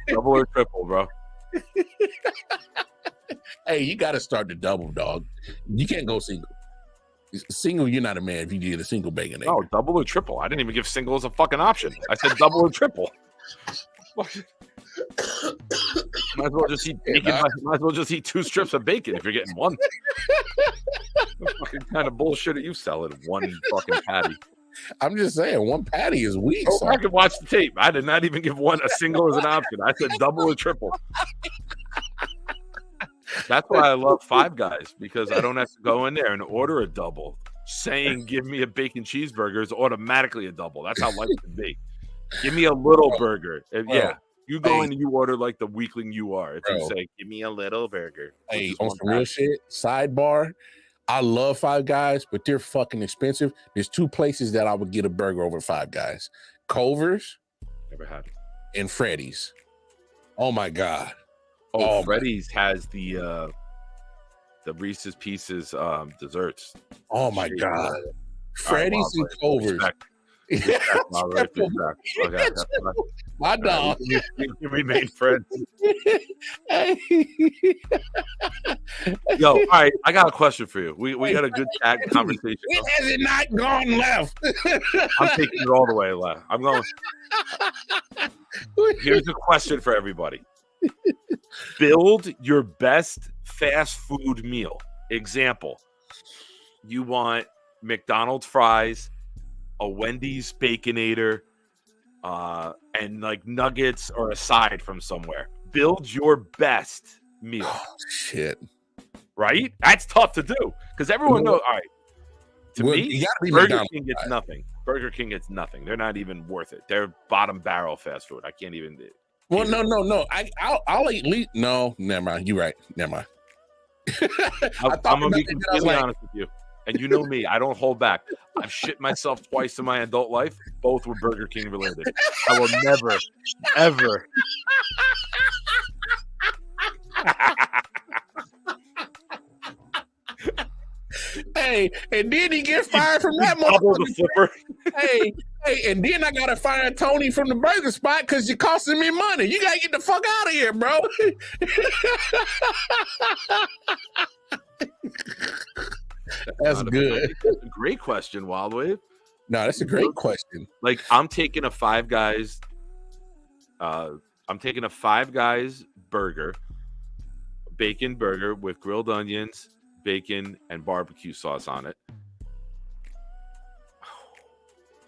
S2: Double or triple, bro?
S1: Hey, you got to start the double, dog. You can't go single. Single, you're not a man if you get a single bacon egg.
S2: No, double or triple. I didn't even give single as a fucking option. I said double or triple. Might as well just eat bacon. Might as well just eat 2 strips of bacon if you're getting one. What fucking kind of bullshit are you selling? One fucking patty.
S1: I'm just saying, one patty is weak.
S2: Oh, I can watch the tape. I did not even give one a single as an option. I said double or triple. That's why I love Five Guys, because I don't have to go in there and order a double. Saying give me a bacon cheeseburger is automatically a double. That's how life can be. Give me a little burger. Yeah. You go in and you order like the weakling you are. If you say, give me a little burger.
S1: Hey, on some real shit, sidebar, I love Five Guys, but they're fucking expensive. There's 2 places that I would get a burger over Five Guys. Culver's.
S2: Never had it.
S1: And Freddy's. Oh, my God.
S2: Oh, Freddy's has the Reese's Pieces desserts.
S1: Oh, my God. Freddy's and Culver's.
S2: Okay,
S1: my dog.
S2: We remain friends. Yo, all right. I got a question for you. We got a good tag conversation.
S1: It has it not gone left.
S2: I'm taking it all the way left. I'm going. Here's a question for everybody. Build your best fast food meal. Example: you want McDonald's fries, a Wendy's Baconator, and like nuggets or a side from somewhere. Build your best meal.
S1: Oh, shit.
S2: Right? That's tough to do because everyone knows. All right. To me, Burger King gets nothing. Burger King gets nothing. They're not even worth it. They're bottom barrel fast food. I can't even.
S1: Well, no. I'll eat. No, never mind. You're right. Never mind.
S2: I'm gonna be completely honest with you. And you know me, I don't hold back. I've shit myself twice in my adult life. Both were Burger King related. I will never, ever.
S1: Hey, and then he get fired from that
S2: Double the
S1: motherfucker.
S2: flipper.
S1: Hey, and then I gotta fire Tony from the burger spot because you're costing me money. You gotta get the fuck out of here, bro. That's good.
S2: That's a great question, Wild Wave.
S1: No, that's a great question.
S2: Like, I'm taking a Five Guys. I'm taking a Five Guys burger, bacon burger with grilled onions, bacon, and barbecue sauce on it.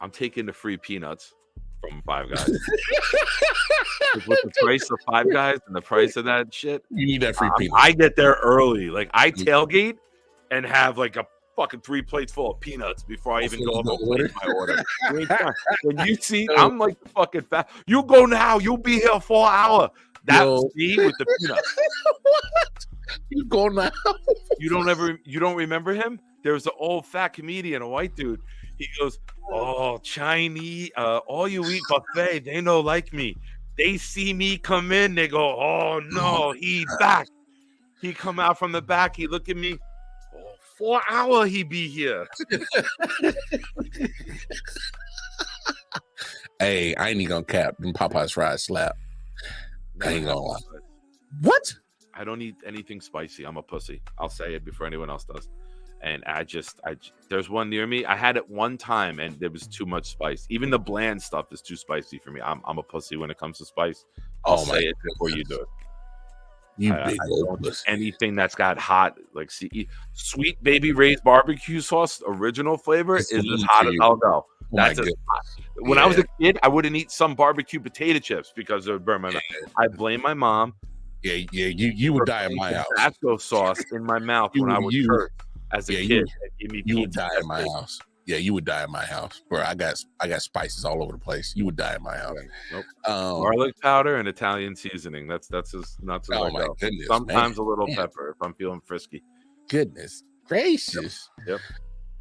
S2: I'm taking the free peanuts from Five Guys. With the price of Five Guys and the price of that shit,
S1: You need that free peanut.
S2: I get there early. Like, I tailgate and have like a fucking 3 plates full of peanuts before I even go up and place my order. When you see, I'm like the fucking fat. You go now. You'll be here for an hour. That's me with the peanuts.
S1: What? You go now?
S2: You don't remember him? There was an old fat comedian, a white dude. He goes, "Oh, Chinese, all you eat buffet. They no like me. They see me come in. They go, oh no, he back. He come out from the back. He look at me. Oh, 4 hour he be here."
S1: Hey, I ain't even gonna cap. Them Popeyes fries slap. I ain't gonna lie. What?
S2: I don't eat anything spicy. I'm a pussy. I'll say it before anyone else does. And I there's one near me. I had it one time and there was too much spice. Even the bland stuff is too spicy for me. I'm a pussy when it comes to spice. I'll say it before you do it.
S1: You big old
S2: don't
S1: pussy.
S2: anything that's got hot, like Sweet Baby Ray's barbecue sauce, original flavor is as hot as I'll go. That's as hot. When I was a kid, I wouldn't eat some barbecue potato chips because it would burn my mouth. I blame my mom.
S1: Yeah, you would die in my house.
S2: Tabasco sauce in my mouth when I was hurt as a kid.
S1: You would die in my house. Yeah, you would die in my house, bro. I got spices all over the place. You would die in my house.
S2: Nope. Garlic powder and Italian seasoning. That's as nuts as I go.
S1: Goodness,
S2: sometimes
S1: man.
S2: a little pepper if I'm feeling frisky.
S1: Goodness gracious.
S2: Yep.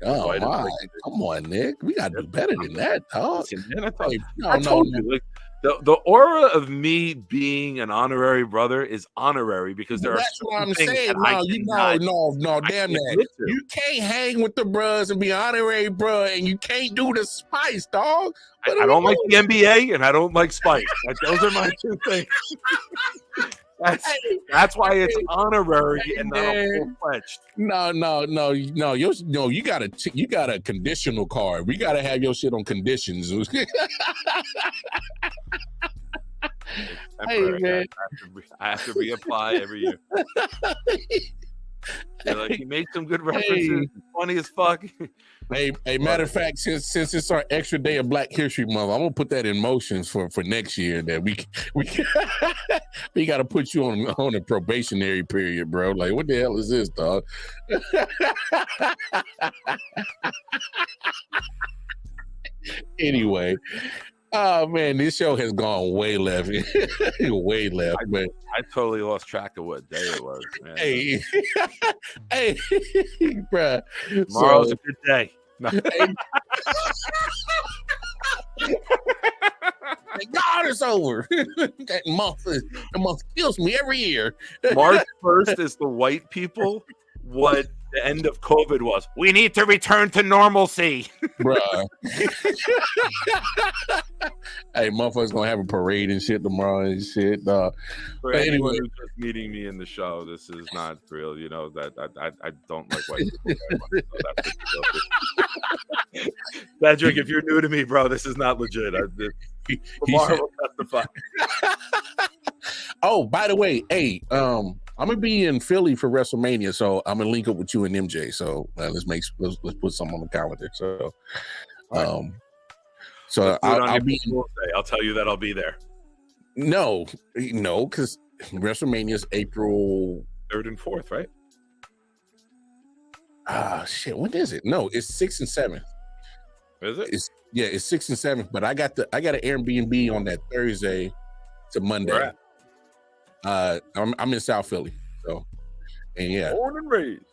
S1: Oh my! Come on, Nick. We gotta do better than that, dog.
S2: Listen, man, I told
S1: No.
S2: you, like, the aura of me being an honorary brother is honorary because there
S1: That's
S2: are
S1: what I'm
S2: things
S1: saying.
S2: that
S1: No, damn that. You can't hang with the bros and be honorary, bro, and you can't do the spice, dog.
S2: I don't like the NBA and I don't like spice. Those are my two things. That's why it's honorary and not full-fledged.
S1: No. You got a conditional card. We got to have your shit on conditions. Hey, man.
S2: I have to reapply every year. Like, he made some good references. Funny as fuck.
S1: Hey, matter of fact, since it's our extra day of Black History Month, I'm gonna put that in motions for next year. That we got to put you on a probationary period, bro. Like, what the hell is this, dog? Anyway, oh man, this show has gone way left, way left, man.
S2: I totally lost track of what day it was, man.
S1: Hey, bro.
S2: Tomorrow's a good day.
S1: Thank God it's over. That month kills me every year.
S2: March 1st is the white people what the end of COVID was. We need to return to normalcy.
S1: Bruh. Hey, motherfuckers gonna have a parade and shit tomorrow and shit.
S2: For anyone who's just meeting me in the show, this is not real. You know that I don't like white people very much. So Cedric, if you're new to me, bro, this is not legit. Lamar will testify.
S1: Oh, by the way, hey, I'm gonna be in Philly for WrestleMania, so I'm gonna link up with you and MJ. So let's put something on the calendar. So, I'll be.
S2: I'll tell you that I'll be there.
S1: No, because WrestleMania is April
S2: 3rd and 4th, right?
S1: Shit. When is it? No, it's 6th and 7th.
S2: Is it?
S1: It's 6th and 7th. But I got an Airbnb on that Thursday to Monday.
S2: Where at?
S1: I'm in South Philly. So, and yeah,
S2: born and raised.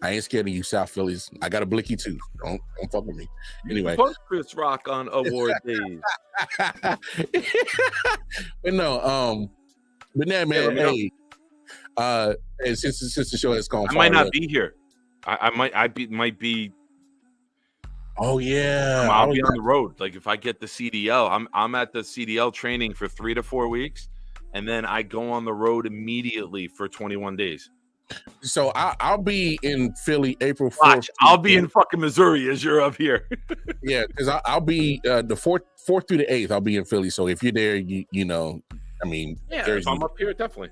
S1: I ain't scared of you, South Phillies. I got a blicky too. Don't fuck with me. Anyway,
S2: punch Chris Rock on award days.
S1: But no, but yeah, man. Hey, and since the show has gone,
S2: I might not be here. I might be.
S1: Oh yeah,
S2: I'll be on the road. Like if I get the CDL, I'm at the CDL training for 3 to 4 weeks, and then I go on the road immediately for 21 days.
S1: So I'll be in Philly April 4th.
S2: Watch, I'll be in fucking Missouri as you're up here.
S1: Yeah, because I'll be the 4th through the 8th. I'll be in Philly. So if you're there, you know, I mean,
S2: Yeah, if I'm up here, definitely.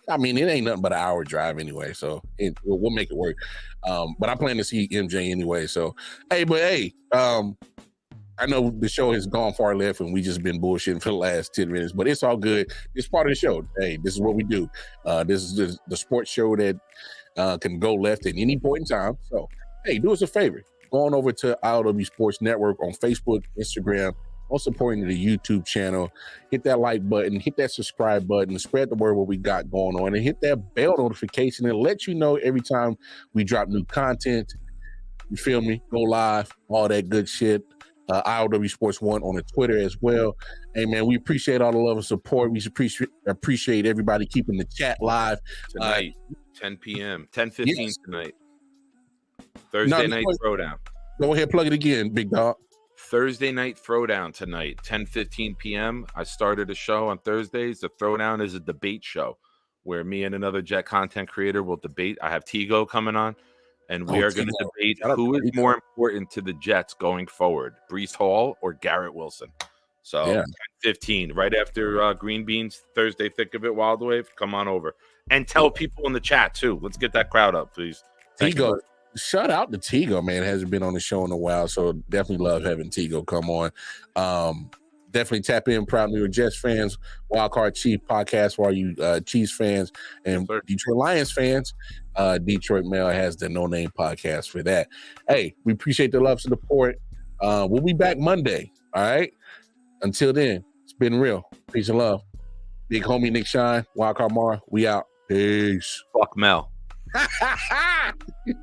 S1: I mean, it ain't nothing but an hour drive anyway, so we'll make it work. But I plan to see MJ anyway. So, hey, I know the show has gone far left and we just been bullshitting for the last 10 minutes, but it's all good. It's part of the show. Hey, this is what we do. This is the sports show that can go left at any point in time. So, hey, do us a favor. Go on over to I.O.W Sports Network on Facebook, Instagram, most importantly, the YouTube channel. Hit that like button, hit that subscribe button, spread the word what we got going on, and hit that bell notification and let you know every time we drop new content. You feel me? Go live, all that good shit. I.O.W Sports 1 on the Twitter as well. Hey, man, we appreciate all the love and support. We appreciate everybody keeping the chat live.
S2: Tonight, 10 p.m., 10:15 tonight. Thursday night throwdown.
S1: Go ahead, plug it again, big dog.
S2: Thursday night throwdown tonight, 10:15 p.m. I started a show on Thursdays. The throwdown is a debate show where me and another Jet content creator will debate. I have Tigo coming on, and we are going to debate who is more important to the Jets going forward, Breece Hall or Garrett Wilson. So 15, right after Green Beans, Thursday, Thick of It, Wild Wave, come on over. And tell people in the chat, too. Let's get that crowd up, please.
S1: Tigo. Shout out to Tigo, man. Hasn't been on the show in a while, so definitely love having Tigo come on. Definitely tap in, Proud New York Jets fans, Wildcard Chief podcast for all you Chiefs fans and Detroit Lions fans. Detroit Mail has the No Name podcast for that. Hey, we appreciate the love and support. We'll be back Monday, all right? Until then, it's been real. Peace and love. Big homie Nick Shine, Wildcard Mara, we out. Peace.
S2: Fuck Mel.